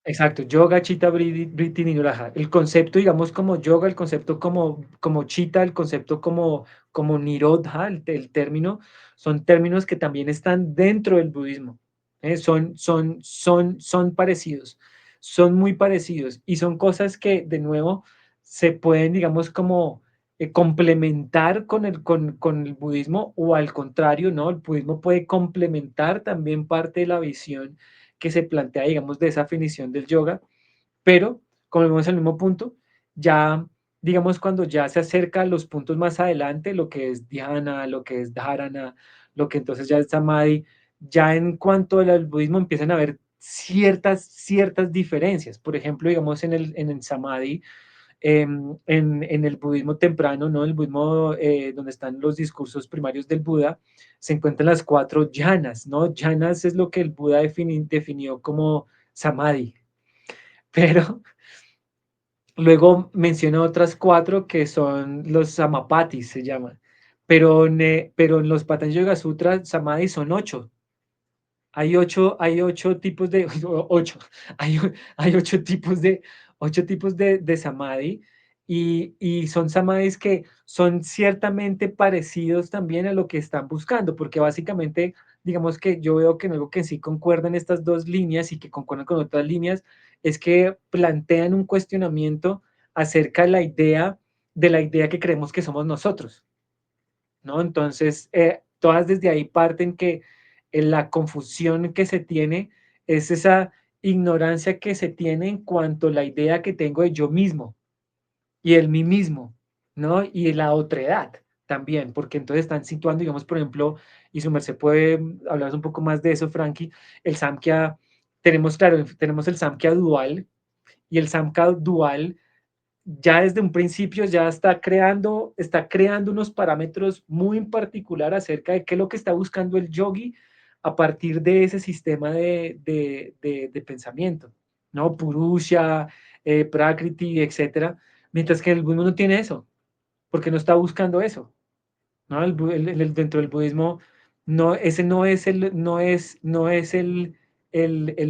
exacto, yoga, chitta, vritti, nigaraja. El concepto, digamos, como yoga, el concepto como chitta, el concepto como nirodha, el término, son términos que también están dentro del budismo. Son parecidos, son muy parecidos y son cosas que, de nuevo, se pueden, digamos, como complementar con el budismo o al contrario, ¿no? El budismo puede complementar también parte de la visión que se plantea, digamos, de esa definición del yoga, pero como vemos al mismo punto, ya, digamos, cuando ya se acerca a los puntos más adelante, lo que es dhyana, lo que es dharana, lo que entonces ya es samadhi, ya en cuanto al budismo empiezan a haber ciertas diferencias. Por ejemplo, digamos, en el samadhi, en el budismo temprano, ¿no? El budismo donde están los discursos primarios del Buda, se encuentran las cuatro jhanas, ¿no? Jhanas es lo que el Buda definió como samadhi, pero luego menciona otras cuatro que son los samapatis, se llaman. Pero en los Patanjali Yoga Sutra, samadhi son ocho. Hay ocho tipos de, ocho, hay ocho tipos de samadhi y son samadhis que son ciertamente parecidos también a lo que están buscando, porque básicamente, digamos que yo veo que en algo que sí concuerdan estas dos líneas y que concuerdan con otras líneas, es que plantean un cuestionamiento acerca de la idea que creemos que somos nosotros. ¿No? Entonces, todas desde ahí parten que la confusión que se tiene es esa ignorancia que se tiene en cuanto a la idea que tengo de yo mismo y el mí mismo, ¿no? Y la otredad también, porque entonces están situando, digamos, por ejemplo, y su merced puede hablar un poco más de eso, Frankie, el Samkhya, tenemos, claro, tenemos el Samkhya dual, y el Samkhya dual ya desde un principio ya está creando unos parámetros muy en particular acerca de qué es lo que está buscando el yogi a partir de ese sistema de pensamiento, ¿no? Purusha, Prakriti, etcétera, mientras que el budismo no tiene eso, porque no está buscando eso, ¿no? Dentro del budismo, no, ese no es el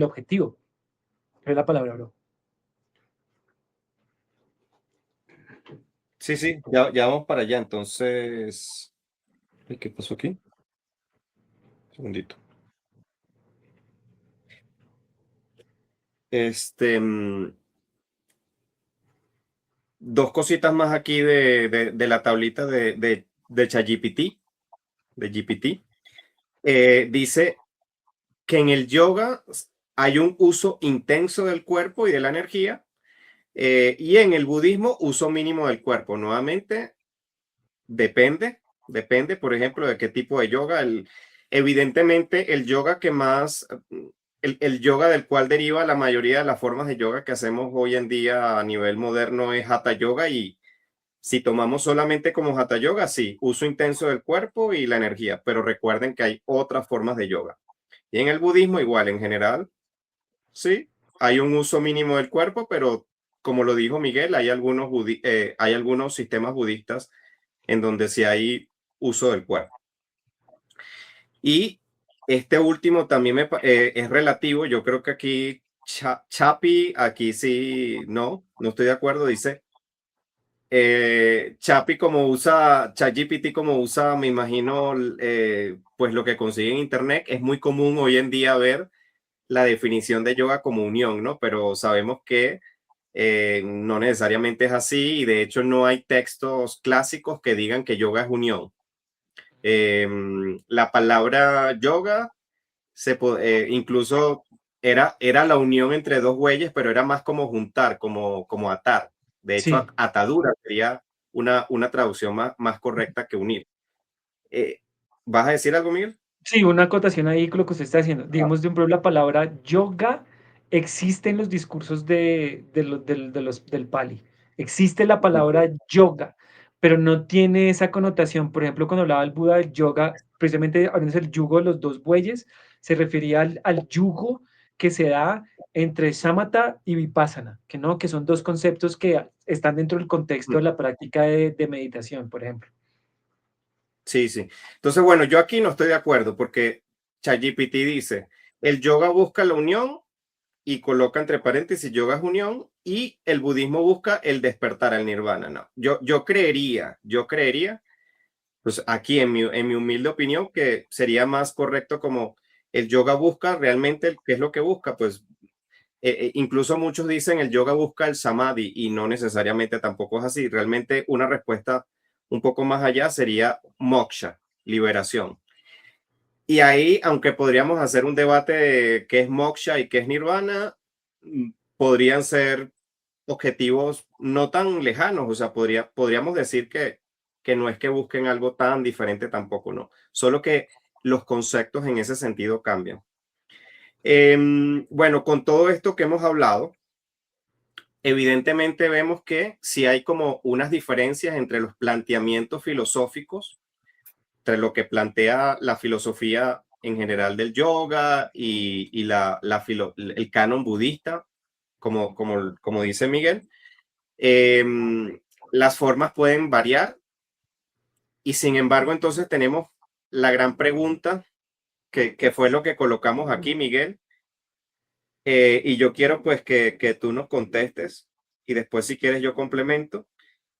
objetivo, es la palabra, bro. Sí, sí, ya vamos para allá. Entonces, ay, ¿qué pasó aquí? Un segundito. Este, dos cositas más aquí de la tablita de ChatGPT, de GPT. Dice que en el yoga hay un uso intenso del cuerpo y de la energía, y en el budismo uso mínimo del cuerpo. Nuevamente, depende, por ejemplo, de qué tipo de yoga. Evidentemente, el yoga que más, el yoga del cual deriva la mayoría de las formas de yoga que hacemos hoy en día a nivel moderno es Hatha Yoga, y si tomamos solamente como Hatha Yoga, sí, uso intenso del cuerpo y la energía, pero recuerden que hay otras formas de yoga. Y en el budismo igual, en general, sí, hay un uso mínimo del cuerpo, pero como lo dijo Miguel, hay algunos sistemas budistas en donde sí hay uso del cuerpo. Y este último también es relativo. Yo creo que aquí Chapi, aquí sí, no estoy de acuerdo. Dice, Chapi como usa, ChatGPT como usa, me imagino, pues lo que consigue en Internet, es muy común hoy en día ver la definición de yoga como unión, ¿no? Pero sabemos que no necesariamente es así, y de hecho no hay textos clásicos que digan que yoga es unión. La palabra yoga incluso era la unión entre dos bueyes, pero era más como juntar, como atar. De hecho, Sí. atadura sería una traducción más correcta que unir. Eh, ¿Vas a decir algo, Miguel? Sí, una acotación ahí con lo que usted está haciendo. Digamos, de un la palabra yoga existe en los discursos del Pali. Existe la palabra yoga, pero no tiene esa connotación. Por ejemplo, cuando hablaba el Buda del yoga, precisamente hablando del yugo de los dos bueyes, se refería al yugo que se da entre samatha y vipassana, que no, que son dos conceptos que están dentro del contexto de la práctica de meditación, por ejemplo. Sí, sí. Entonces, bueno, yo aquí no estoy de acuerdo porque ChatGPT dice, el yoga busca la unión y coloca entre paréntesis, yoga es unión y el budismo busca el despertar al nirvana. No, yo creería, pues aquí en mi humilde opinión, que sería más correcto como el yoga busca realmente, ¿qué es lo que busca? Pues incluso muchos dicen el yoga busca el samadhi y no necesariamente tampoco es así. Realmente una respuesta un poco más allá sería moksha, liberación. Y ahí, aunque podríamos hacer un debate de qué es moksha y qué es nirvana, podrían ser objetivos no tan lejanos. O sea, podríamos decir que no es que busquen algo tan diferente tampoco, no. Solo que los conceptos en ese sentido cambian. Bueno, con todo esto que hemos hablado, evidentemente vemos que sí hay como unas diferencias entre los planteamientos filosóficos, entre lo que plantea la filosofía en general del yoga y el canon budista, como dice Miguel. Las formas pueden variar y sin embargo entonces tenemos la gran pregunta que fue lo que colocamos aquí, Miguel, y yo quiero pues que tú nos contestes y después si quieres yo complemento.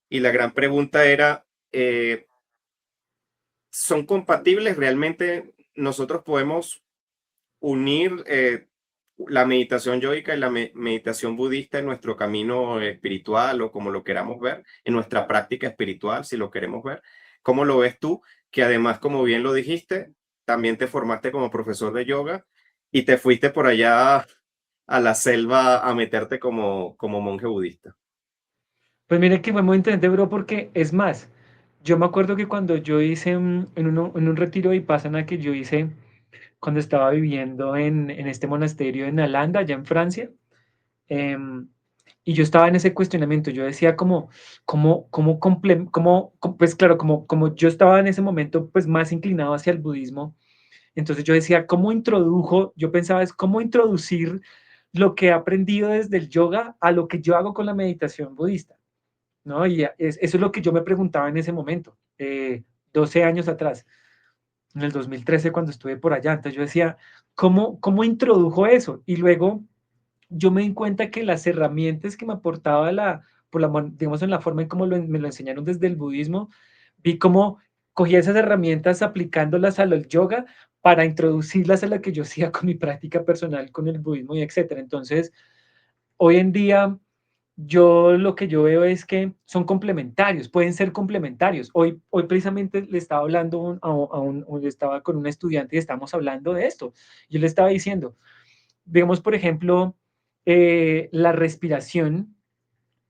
Y la gran pregunta era, ¿son compatibles realmente? Nosotros podemos unir la meditación yoica y la meditación budista en nuestro camino espiritual o como lo queramos ver, en nuestra práctica espiritual, si lo queremos ver. ¿Cómo lo ves tú? Que además, como bien lo dijiste, también te formaste como profesor de yoga y te fuiste por allá a la selva a meterte como monje budista. Pues mire que fue muy interesante, bro, porque es más, yo me acuerdo que cuando yo hice en un retiro de Vipassana que yo hice cuando estaba viviendo en este monasterio en Alanda, allá en Francia, em, y yo estaba en ese cuestionamiento, yo decía pues claro, como yo estaba en ese momento pues más inclinado hacia el budismo, entonces yo decía, yo pensaba es cómo introducir lo que he aprendido desde el yoga a lo que yo hago con la meditación budista, ¿no? Eso es lo que yo me preguntaba en ese momento, 12 años atrás, en el 2013 cuando estuve por allá. Entonces yo decía, ¿cómo introdujo eso? Y luego yo me di cuenta que las herramientas que me aportaba digamos, en la forma en cómo me lo enseñaron desde el budismo, vi cómo cogía esas herramientas aplicándolas al yoga para introducirlas a la que yo hacía con mi práctica personal, con el budismo y etcétera. Entonces, hoy en día yo lo que yo veo es que son complementarios, pueden ser complementarios. Hoy precisamente le estaba hablando estaba con un estudiante y estábamos hablando de esto. Yo le estaba diciendo, digamos, por ejemplo, la respiración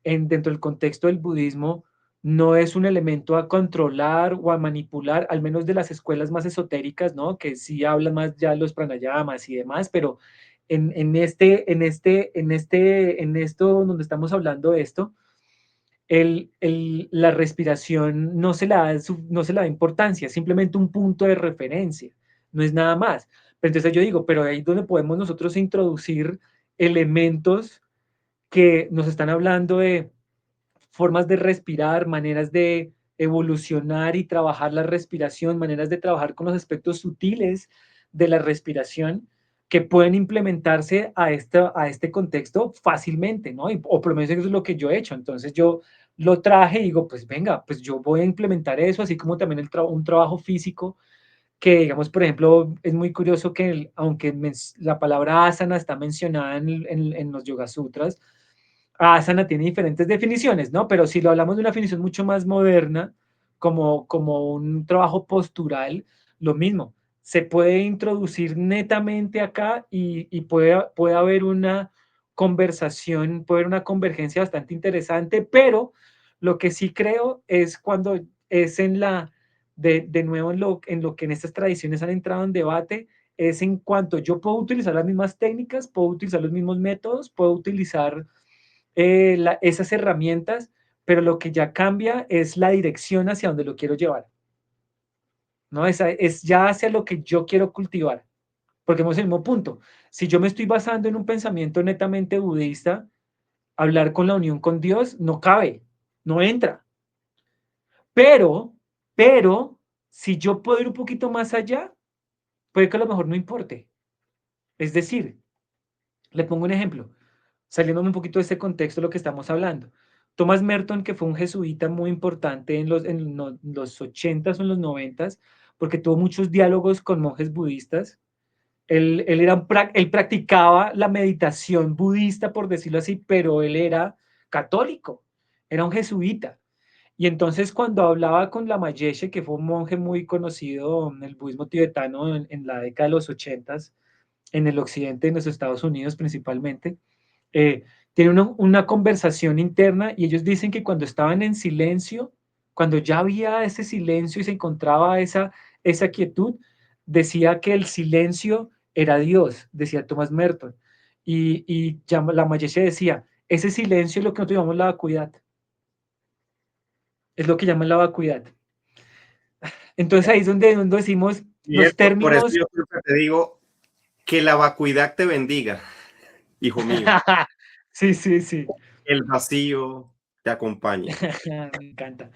dentro del contexto del budismo no es un elemento a controlar o a manipular, al menos de las escuelas más esotéricas, ¿no? Que sí hablan más ya los pranayamas y demás, pero en esto donde estamos hablando de esto, la respiración no se la da importancia, es simplemente un punto de referencia, no es nada más. Pero entonces yo digo, pero ahí es donde podemos nosotros introducir elementos que nos están hablando de formas de respirar, maneras de evolucionar y trabajar la respiración, maneras de trabajar con los aspectos sutiles de la respiración que pueden implementarse a este contexto fácilmente, ¿no? O por lo menos eso es lo que yo he hecho. Entonces yo lo traje y digo, pues venga, pues yo voy a implementar eso, así como también un trabajo físico que, digamos, por ejemplo, es muy curioso que aunque la palabra asana está mencionada en los Yoga Sutras, asana tiene diferentes definiciones, ¿no? Pero si lo hablamos de una definición mucho más moderna, como un trabajo postural, lo mismo. Se puede introducir netamente acá y puede haber una conversación, puede haber una convergencia bastante interesante, pero lo que sí creo es cuando es de nuevo en lo que en estas tradiciones han entrado en debate, es en cuanto yo puedo utilizar las mismas técnicas, puedo utilizar los mismos métodos, puedo utilizar esas herramientas, pero lo que ya cambia es la dirección hacia donde lo quiero llevar, ¿no? Es ya hacia lo que yo quiero cultivar, porque hemos el mismo punto. Si yo me estoy basando en un pensamiento netamente budista, hablar con la unión con Dios no cabe, no entra. Pero, pero, si yo puedo ir un poquito más allá, puede que a lo mejor no importe. Es decir, le pongo un ejemplo, saliéndome un poquito de este contexto de lo que estamos hablando. Thomas Merton, que fue un jesuita muy importante en los 80s o en los 90s, porque tuvo muchos diálogos con monjes budistas. Él practicaba la meditación budista, por decirlo así, pero él era católico, era un jesuita. Y entonces cuando hablaba con Lamayeshe, que fue un monje muy conocido en el budismo tibetano en la década de los 80s, en el occidente de los Estados Unidos principalmente, eh, tienen una conversación interna y ellos dicen que cuando estaban en silencio, cuando ya había ese silencio y se encontraba esa quietud, decía que el silencio era Dios, decía Thomas Merton. Y la Mayeshe decía, ese silencio es lo que nosotros llamamos la vacuidad, es lo que llaman la vacuidad. Entonces ahí es donde decimos Miguel, los por eso términos. yo siempre te digo que la vacuidad te bendiga, hijo mío. Sí, sí, sí. El vacío te acompañe. Me encanta.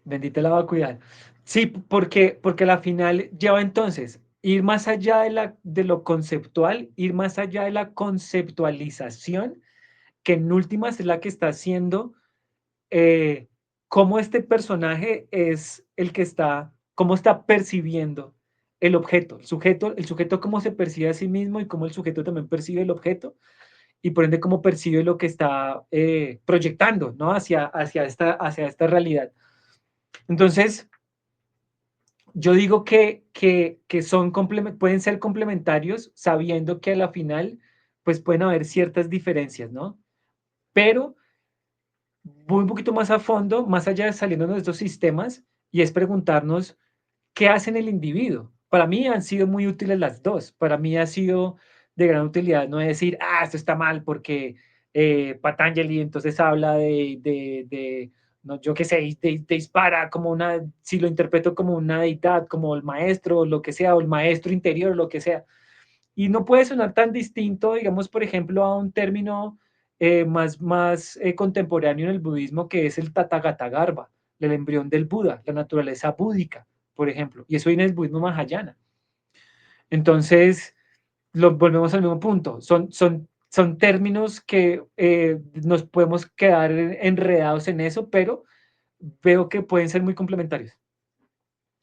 Bendita la vacuidad. Sí, porque a la final lleva entonces ir más allá de lo conceptual, ir más allá de la conceptualización, que en últimas es la que está haciendo eh, cómo este personaje es el que está, cómo está percibiendo el sujeto cómo se percibe a sí mismo y cómo el sujeto también percibe el objeto y por ende cómo percibe lo que está proyectando, ¿no? Hacia esta realidad. Entonces, yo digo que pueden ser complementarios, sabiendo que a la final, pues pueden haber ciertas diferencias, ¿no? Pero voy un poquito más a fondo, más allá de saliendo de estos sistemas, y es preguntarnos qué hacen el individuo. Para mí han sido muy útiles las dos. Para mí ha sido de gran utilidad no decir, esto está mal porque Patanjali entonces habla no, yo qué sé, de dispara como si lo interpreto como una deidad, como el maestro, lo que sea, o el maestro interior, lo que sea. Y no puede sonar tan distinto, digamos, por ejemplo, a un término más contemporáneo en el budismo que es el Tathagata-garbha, el embrión del Buda, la naturaleza búdica, por ejemplo. Y eso viene del budismo mahayana. Entonces, volvemos al mismo punto. Son términos que nos podemos quedar enredados en eso, pero veo que pueden ser muy complementarios.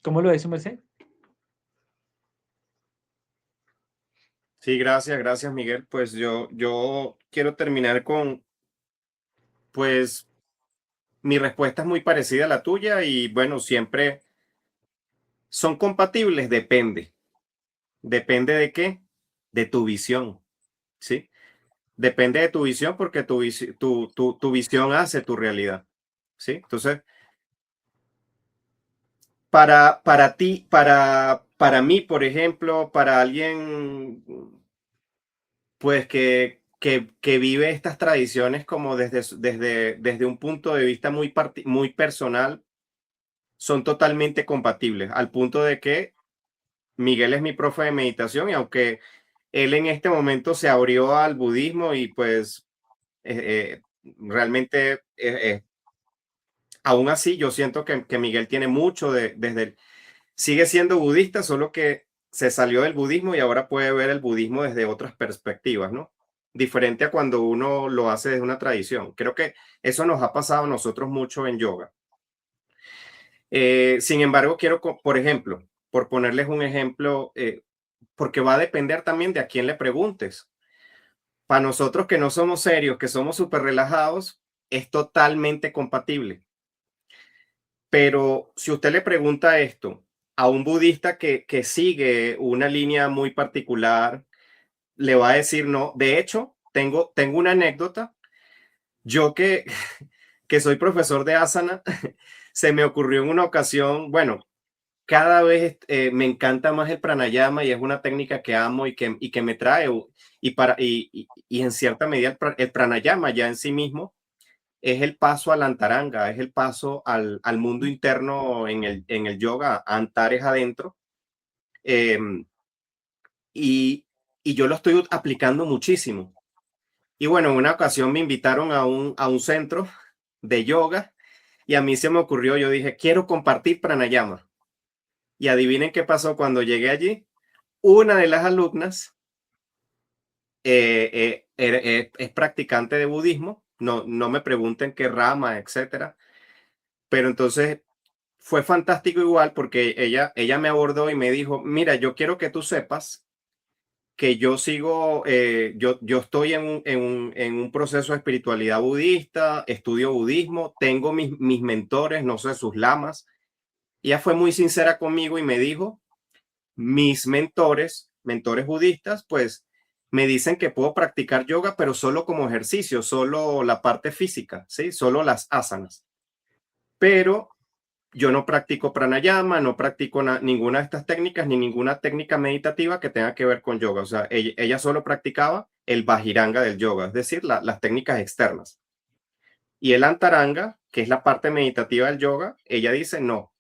¿Cómo lo es su merced? Sí, gracias, gracias, Miguel. Pues yo quiero terminar con, pues, mi respuesta es muy parecida a la tuya y bueno, siempre son compatibles, depende. ¿Depende de qué? De tu visión, ¿sí? Depende de tu visión porque tu visión hace tu realidad, ¿sí? Entonces, para ti, para mí, por ejemplo, para alguien, pues que vive estas tradiciones como desde un punto de vista muy personal, son totalmente compatibles, al punto de que Miguel es mi profe de meditación y aunque él en este momento se abrió al budismo y pues realmente aún así yo siento que Miguel tiene mucho sigue siendo budista, solo que se salió del budismo y ahora puede ver el budismo desde otras perspectivas, ¿no? Diferente a cuando uno lo hace desde una tradición. Creo que eso nos ha pasado a nosotros mucho en yoga. Sin embargo, por ejemplo, por ponerles un ejemplo, porque va a depender también de a quién le preguntes. Para nosotros que no somos serios, que somos súper relajados, es totalmente compatible. Pero si usted le pregunta esto a un budista que sigue una línea muy particular, le va a decir no. De hecho, tengo una anécdota. Yo que soy profesor de asana, se me ocurrió en una ocasión, bueno, cada vez me encanta más el pranayama y es una técnica que amo y que me trae, y en cierta medida el pranayama ya en sí mismo es el paso al antaranga, es el paso al mundo interno en el yoga, antares adentro. em, y, y yo lo estoy aplicando muchísimo. Y bueno, en una ocasión me invitaron a un centro de yoga y a mí se me ocurrió, yo dije, quiero compartir pranayama. Y adivinen qué pasó cuando llegué allí. Una de las alumnas es practicante de budismo, no, no me pregunten qué rama, etcétera, pero entonces fue fantástico igual porque ella me abordó y me dijo, mira, yo quiero que tú sepas que yo sigo, yo estoy en un proceso de espiritualidad budista, estudio budismo, tengo mis mentores, no sé, sus lamas. Y ella fue muy sincera conmigo y me dijo, mis mentores budistas, pues me dicen que puedo practicar yoga, pero solo como ejercicio, solo la parte física, ¿sí? Solo las asanas. Pero yo no practico pranayama, no practico ninguna de estas técnicas, ni ninguna técnica meditativa que tenga que ver con yoga. O sea, ella solo practicaba el bajiranga del yoga, es decir, las técnicas externas. Y el antaranga, que es la parte meditativa del yoga, ella dice no.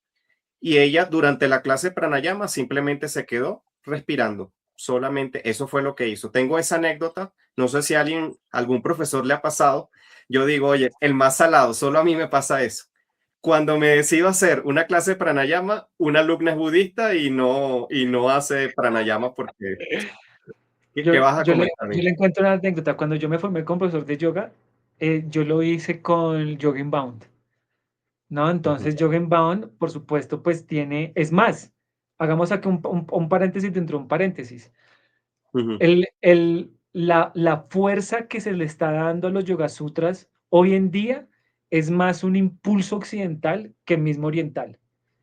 Y ella durante la clase de pranayama simplemente se quedó respirando. Solamente eso fue lo que hizo. Tengo esa anécdota. No sé si a algún profesor le ha pasado. Yo digo, oye, el más salado, solo a mí me pasa eso. Cuando me decido hacer una clase de pranayama, una alumna es budista y no hace pranayama porque, ¿qué vas a comentar, Yo Miguel? le encuentro una anécdota. Cuando yo me formé como profesor de yoga, yo lo hice con Yoga Inbound, ¿no? Ujú, Entonces, Yoga Inbound, por supuesto, pues tiene, es más, hagamos aquí un paréntesis dentro de un paréntesis. ujú, La fuerza que se le está dando a los Yoga Sutras hoy en día es más un impulso occidental que mismo oriental.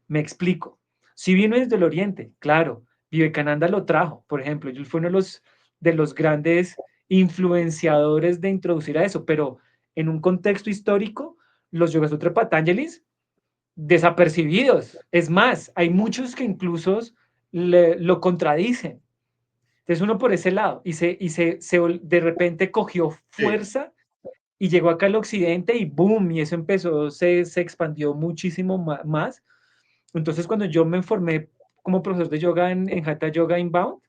Me explico. Si vino desde el oriente, claro, Vivekananda lo trajo, por ejemplo, él fue uno de los grandes influenciadores de introducir a eso, pero en un contexto histórico, los Yoga Sutra Patanjalis desapercibidos. Es más, hay muchos que incluso lo contradicen. Entonces uno por ese lado de repente cogió sí, fuerza y llegó acá al occidente y boom, y eso empezó, se expandió muchísimo más. Entonces cuando yo me formé como profesor de yoga en Hatha Yoga Inbound,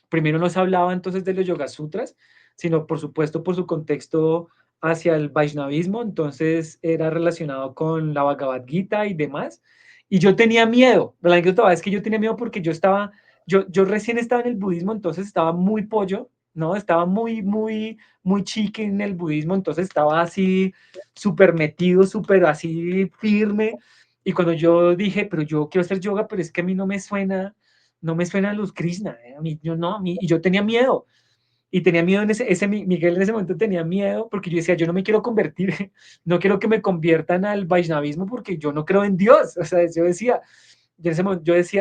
primero no se hablaba entonces de los Yoga Sutras, sino por supuesto por su contexto hacia el Vaishnavismo, entonces era relacionado con la Bhagavad Gita y demás. Y yo tenía miedo, la anécdota es que yo tenía miedo porque yo recién estaba en el budismo, entonces estaba muy pollo, ¿no? Estaba muy chique en el budismo, entonces estaba así súper metido, súper así firme. Y cuando yo dije, pero yo quiero hacer yoga, pero es que a mí no me suena a luz Krishna, a mí, yo no, a mí, y yo tenía miedo, y tenía miedo en Miguel en ese momento tenía miedo, porque yo decía, yo no me quiero convertir, no quiero que me conviertan al Vaishnavismo, porque yo no creo en Dios, o sea, yo decía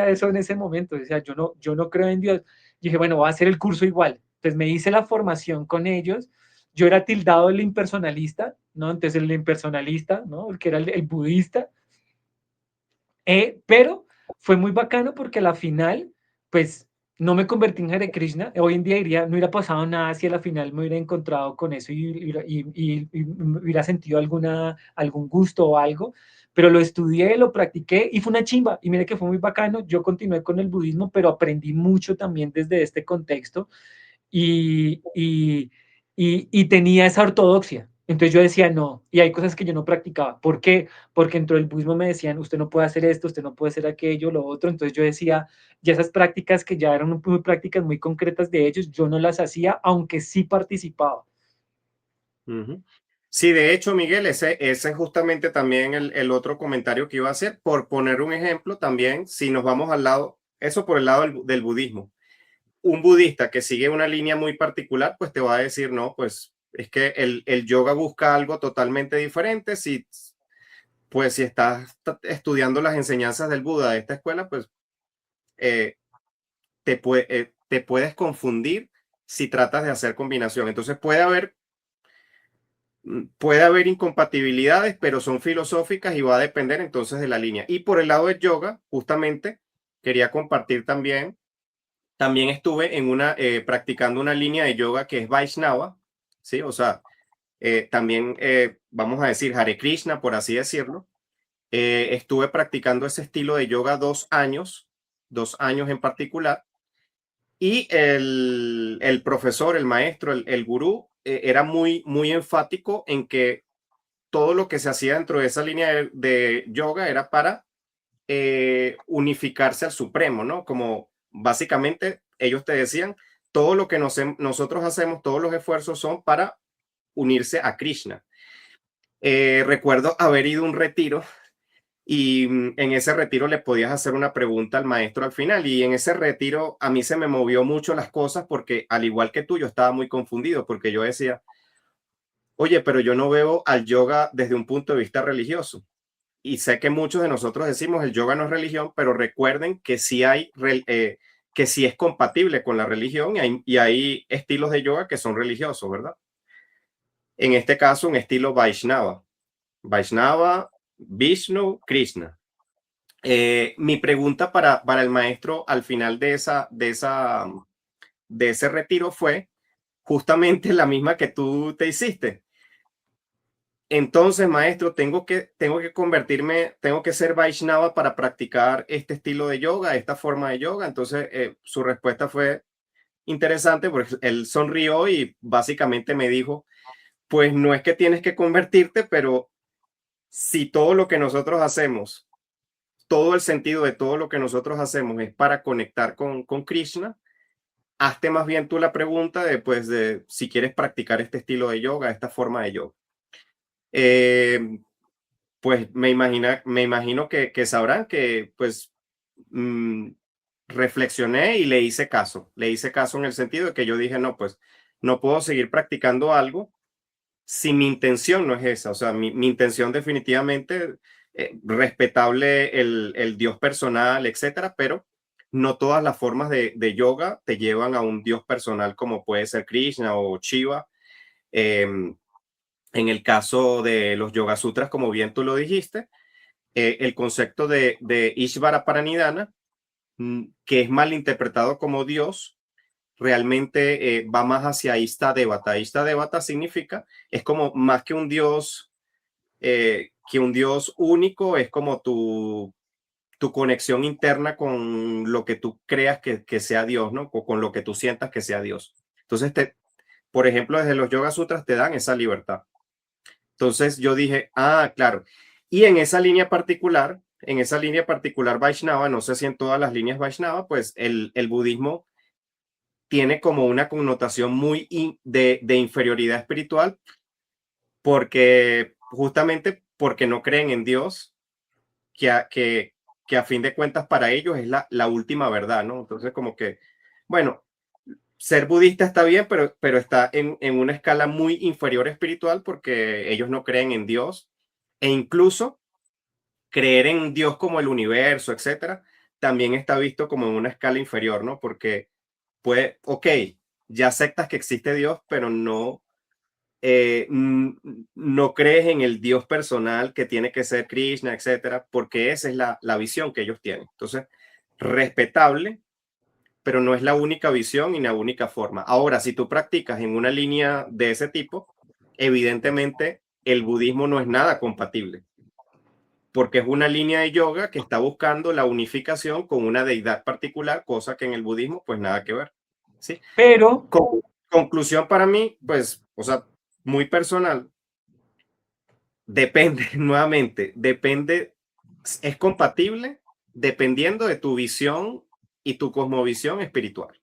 eso en ese momento, decía, yo no creo en Dios, y dije, bueno, voy a hacer el curso igual, entonces me hice la formación con ellos, yo era tildado el impersonalista, ¿no? Entonces el impersonalista, ¿no? El que era el budista, pero fue muy bacano porque a la final, pues no me convertí en Hare Krishna. Hoy en día diría, no hubiera pasado nada si a la final me hubiera encontrado con eso y hubiera sentido algún gusto o algo. Pero lo estudié, lo practiqué y fue una chimba. Y mire que fue muy bacano. Yo continué con el budismo, pero aprendí mucho también desde este contexto y, y, y tenía esa ortodoxia. Entonces yo decía no, y hay cosas que yo no practicaba. ¿Por qué? Porque dentro del budismo me decían, usted no puede hacer esto, usted no puede hacer aquello, lo otro. Entonces yo decía, ya esas prácticas que ya eran muy prácticas muy concretas de ellos, yo no las hacía, aunque sí participaba. ujú. Sí, de hecho, Miguel, ese es justamente también el otro comentario que iba a hacer. Por poner un ejemplo, también, si nos vamos al lado, eso por el lado del budismo. Un budista que sigue una línea muy particular, pues te va a decir, no, pues es que el yoga busca algo totalmente diferente. Si, pues si estás estudiando las enseñanzas del Buda de esta escuela, pues eh, te puedes confundir si tratas de hacer combinación. Entonces puede haber incompatibilidades, pero son filosóficas y va a depender entonces de la línea. Y por el lado del yoga, justamente, quería compartir también estuve practicando una línea de yoga que es Vaishnava, ¿sí? O sea, también, vamos a decir, Hare Krishna, por así decirlo. Estuve practicando ese estilo de yoga 2 años, 2 años en particular, y el profesor, el maestro, el gurú, era muy, muy enfático en que todo lo que se hacía dentro de esa línea de yoga era para unificarse al Supremo, ¿no? Como básicamente ellos te decían, todo lo que nosotros hacemos, todos los esfuerzos son para unirse a Krishna. Recuerdo haber ido a un retiro y en ese retiro le podías hacer una pregunta al maestro al final y en ese retiro a mí se me movió mucho las cosas porque al igual que tú yo estaba muy confundido porque yo decía, oye, pero yo no veo al yoga desde un punto de vista religioso. Y sé que muchos de nosotros decimos el yoga no es religión, pero recuerden que sí que sí es compatible con la religión y hay estilos de yoga que son religiosos, ¿verdad? En este caso, un estilo Vaishnava. Vaishnava, Vishnu, Krishna. Mi pregunta para el maestro al final de ese retiro fue justamente la misma que tú te hiciste. Entonces, maestro, tengo que convertirme, tengo que ser Vaishnava para practicar este estilo de yoga, esta forma de yoga. Entonces, su respuesta fue interesante porque él sonrió y básicamente me dijo, pues no es que tienes que convertirte, pero si todo lo que nosotros hacemos, todo el sentido de todo lo que nosotros hacemos es para conectar con Krishna, hazte más bien tú la pregunta de, pues, de si quieres practicar este estilo de yoga, esta forma de yoga. Eh, pues me imagino que sabrán que pues mm, reflexioné y le hice caso en el sentido de que yo dije, no, pues no puedo seguir practicando algo si mi intención no es esa, o sea, mi intención definitivamente, respetable el Dios personal, etcétera, pero no todas las formas de yoga te llevan a un Dios personal como puede ser Krishna o Shiva. Em, en el caso de los Yoga Sutras, como bien tú lo dijiste, el concepto de Ishvara Paranidhana, que es mal interpretado como Dios, realmente va más hacia Ista Devata. Ista Devata significa, es como más que un Dios único, es como tu conexión interna con lo que tú creas que sea Dios, ¿no? O con lo que tú sientas que sea Dios. Entonces, por ejemplo, desde los Yoga Sutras te dan esa libertad. Entonces yo dije, ah, claro. Y en esa línea particular Vaishnava, no sé si en todas las líneas Vaishnava, pues el budismo tiene como una connotación muy de inferioridad espiritual, porque justamente porque no creen en Dios, que que a fin de cuentas para ellos es la última verdad, ¿no? Entonces como que, bueno, ser budista está bien, pero está en una escala muy inferior espiritual porque ellos no creen en Dios e incluso creer en Dios como el universo, etcétera, también está visto como en una escala inferior, ¿no? Porque ok, ya aceptas que existe Dios, pero no crees en el Dios personal que tiene que ser Krishna, etcétera, porque esa es la visión que ellos tienen. Entonces, respetable, pero no es la única visión y la única forma. Ahora, si tú practicas en una línea de ese tipo, evidentemente el budismo no es nada compatible porque es una línea de yoga que está buscando la unificación con una deidad particular, cosa que en el budismo pues nada que ver. ¿Sí? Pero Conclusión para mí, pues, o sea, muy personal, depende, nuevamente, depende, es compatible dependiendo de tu visión y tu cosmovisión espiritual.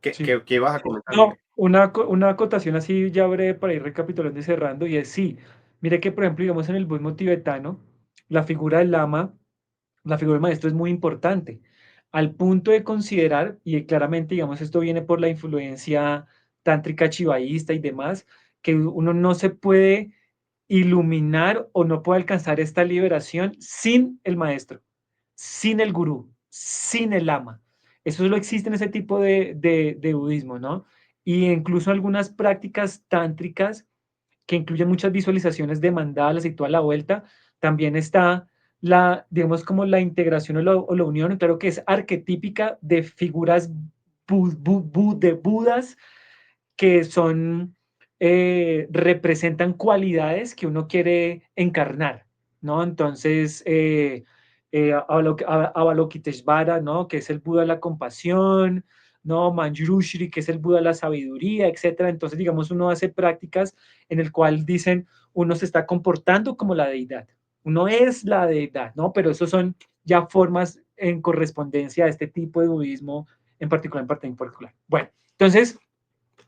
sí, Qué vas a comentar, no, Miguel? una acotación así ya breve para ir recapitulando y cerrando, y es sí, mire que por ejemplo, digamos en el budismo tibetano, la figura del lama, la figura del maestro es muy importante, al punto de considerar, y claramente, digamos, esto viene por la influencia tántrica chivaísta y demás, que uno no se puede iluminar o no puede alcanzar esta liberación sin el maestro, sin el gurú, sin el lama. Eso solo existe en ese tipo de budismo, ¿no? Y incluso algunas prácticas tántricas que incluyen muchas visualizaciones de mandalas y toda la vuelta, también está la, digamos, como la integración o la unión, claro que es arquetípica de figuras de Budas que son representan cualidades que uno quiere encarnar, ¿no? Entonces, Avalokiteshvara, ¿no? Que es el Buda de la compasión, ¿no? Manjushri, que es el Buda de la sabiduría, etcétera. Entonces, digamos, uno hace prácticas en el cual dicen, uno se está comportando como la deidad, uno es la deidad, ¿no? Pero esos son ya formas en correspondencia a este tipo de budismo en particular, en parte en particular. Bueno, entonces,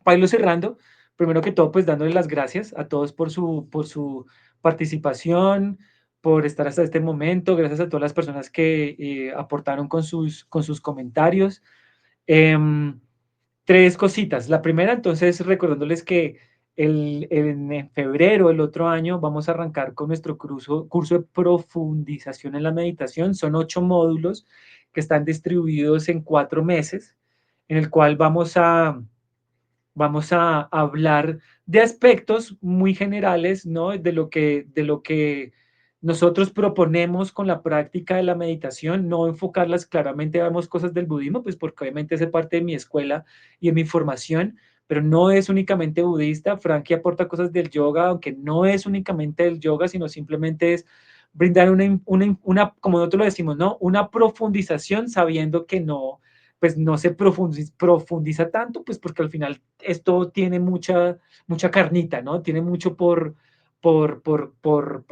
para irlo cerrando, primero que todo, pues dándole las gracias a todos por su participación, por estar hasta este momento, gracias a todas las personas que aportaron con sus comentarios. Em, tres cositas. La primera, entonces, recordándoles que en febrero del otro año vamos a arrancar con nuestro curso de profundización en la meditación. Son 8 módulos que están distribuidos en 4 meses, en el cual vamos a hablar de aspectos muy generales, ¿no? De lo que nosotros proponemos con la práctica de la meditación, no enfocarlas claramente, vemos cosas del budismo, pues porque obviamente hace parte de mi escuela y de mi formación, pero no es únicamente budista. Frankie aporta cosas del yoga, aunque no es únicamente del yoga, sino simplemente es brindar como nosotros lo decimos, ¿no? Una profundización sabiendo que no, pues no se profundiza tanto, pues porque al final esto tiene mucha carnita, ¿no? Tiene mucho por, por, por, por,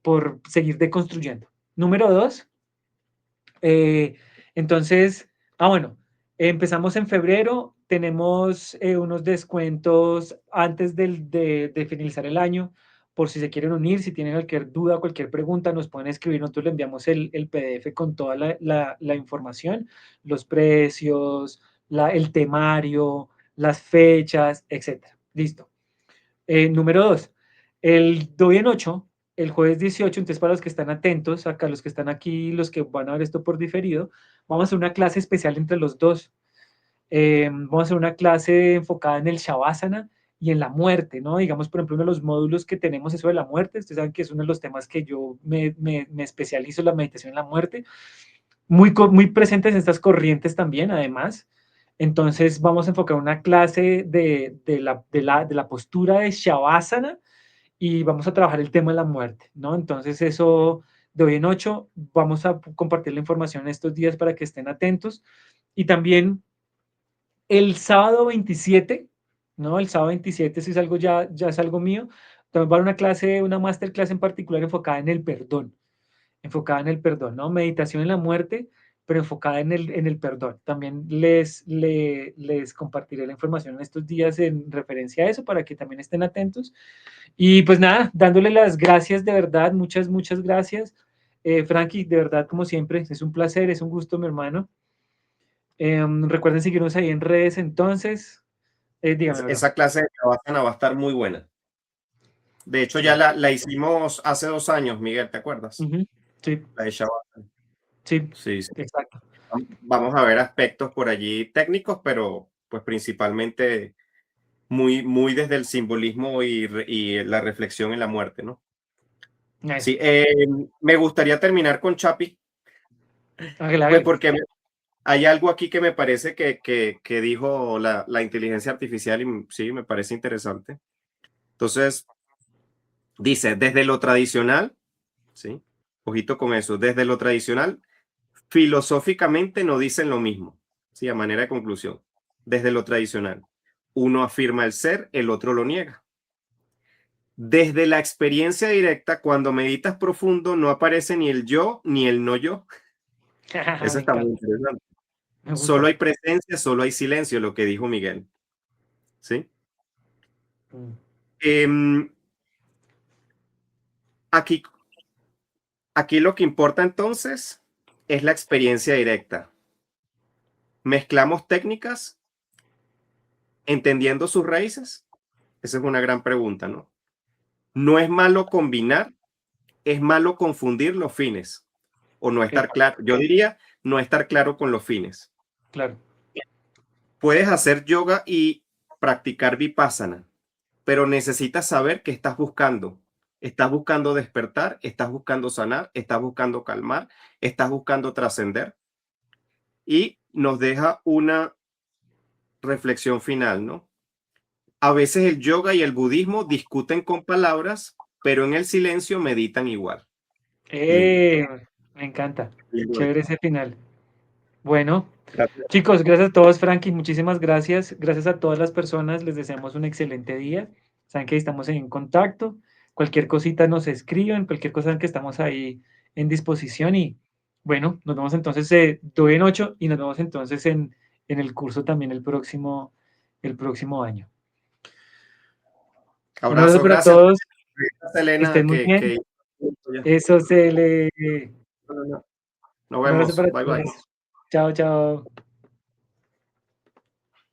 por seguir deconstruyendo. Número dos, eh, entonces, bueno, empezamos en febrero, tenemos unos descuentos antes de finalizar el año, por si se quieren unir, si tienen cualquier duda, cualquier pregunta, nos pueden escribir, nosotros le enviamos el PDF con toda la información, los precios, el temario, las fechas, etcétera. Listo. Número dos, el doy en 8, el jueves 18, entonces para los que están atentos, acá los que están aquí, los que van a ver esto por diferido, vamos a hacer una clase especial entre los dos. Vamos a hacer una clase enfocada en el Shavasana y en la muerte, ¿no? Digamos, por ejemplo, uno de los módulos que tenemos, eso de la muerte, ustedes saben que es uno de los temas que yo me especializo en la meditación en la muerte, muy presentes en estas corrientes también, además. Entonces vamos a enfocar una clase de la postura de Shavasana y vamos a trabajar el tema de la muerte, ¿no? Entonces eso de hoy en 8 vamos a compartir la información estos días para que estén atentos. Y también el sábado 27, ¿no? El sábado 27 sí es algo ya es algo mío. También va a haber una clase, una masterclass en particular enfocada en el perdón, ¿no? Meditación en la muerte, pero enfocada en el perdón. También les compartiré la información en estos días en referencia a eso para que también estén atentos. Y pues nada, dándole las gracias de verdad, muchas gracias. Frankie, de verdad, como siempre, es un placer, es un gusto, mi hermano. Recuerden seguirnos ahí en redes entonces. Dígame, bro. Esa clase de Shavasana va a estar muy buena. De hecho, ya Sí. la hicimos hace 2 años, Miguel, ¿te acuerdas? Ujú. Sí, La de Shavasana. sí, Sí, sí. exacto. Vamos a ver aspectos por allí técnicos, pero pues principalmente muy desde el simbolismo y la reflexión en la muerte, ¿no? Eso. Sí, me gustaría terminar con Chapi, Hágale, pues hágale. porque hay algo aquí que me parece que dijo la inteligencia artificial y sí, me parece interesante. Entonces, dice, desde lo tradicional, ¿sí? Ojito con eso, desde lo tradicional, filosóficamente no dicen lo mismo, ¿sí? A manera de conclusión, desde lo tradicional. Uno afirma el ser, el otro lo niega. Desde la experiencia directa, cuando meditas profundo, no aparece ni el yo ni el no yo. Eso Me está muy encanta, interesante. me Solo gusta. hay presencia, solo hay silencio, lo que dijo Miguel. ¿Sí? Mm. Em, aquí, aquí lo que importa entonces es la experiencia directa. Mezclamos técnicas entendiendo sus raíces. Esa es una gran pregunta, ¿no? No es malo combinar, es malo confundir los fines o no estar Epa, claro. Yo diría no estar claro con los fines. claro. Puedes hacer yoga y practicar vipassana, pero necesitas saber qué estás buscando. Estás buscando despertar, estás buscando sanar, estás buscando calmar, estás buscando trascender. Y nos deja una reflexión final, ¿no? a veces el yoga y el budismo discuten con palabras, pero en el silencio meditan igual. Lindo. Eh, Me encanta. Lindo Chévere eso. ese final. Bueno, Gracias. chicos, gracias a todos, Frankie, muchísimas gracias. Gracias a todas las personas, les deseamos un excelente día. Saben que estamos en contacto. Cualquier cosita nos escriben, cualquier cosa que estamos ahí en disposición. Y bueno, nos vemos entonces de hoy en 8 y nos vemos entonces en el curso también el próximo año. Un abrazo Abrazo, para gracias, todos, que Elena, estén muy bien. que Eso se le... nos Un abrazo vemos. para Bye bye. todos. Chao, chao.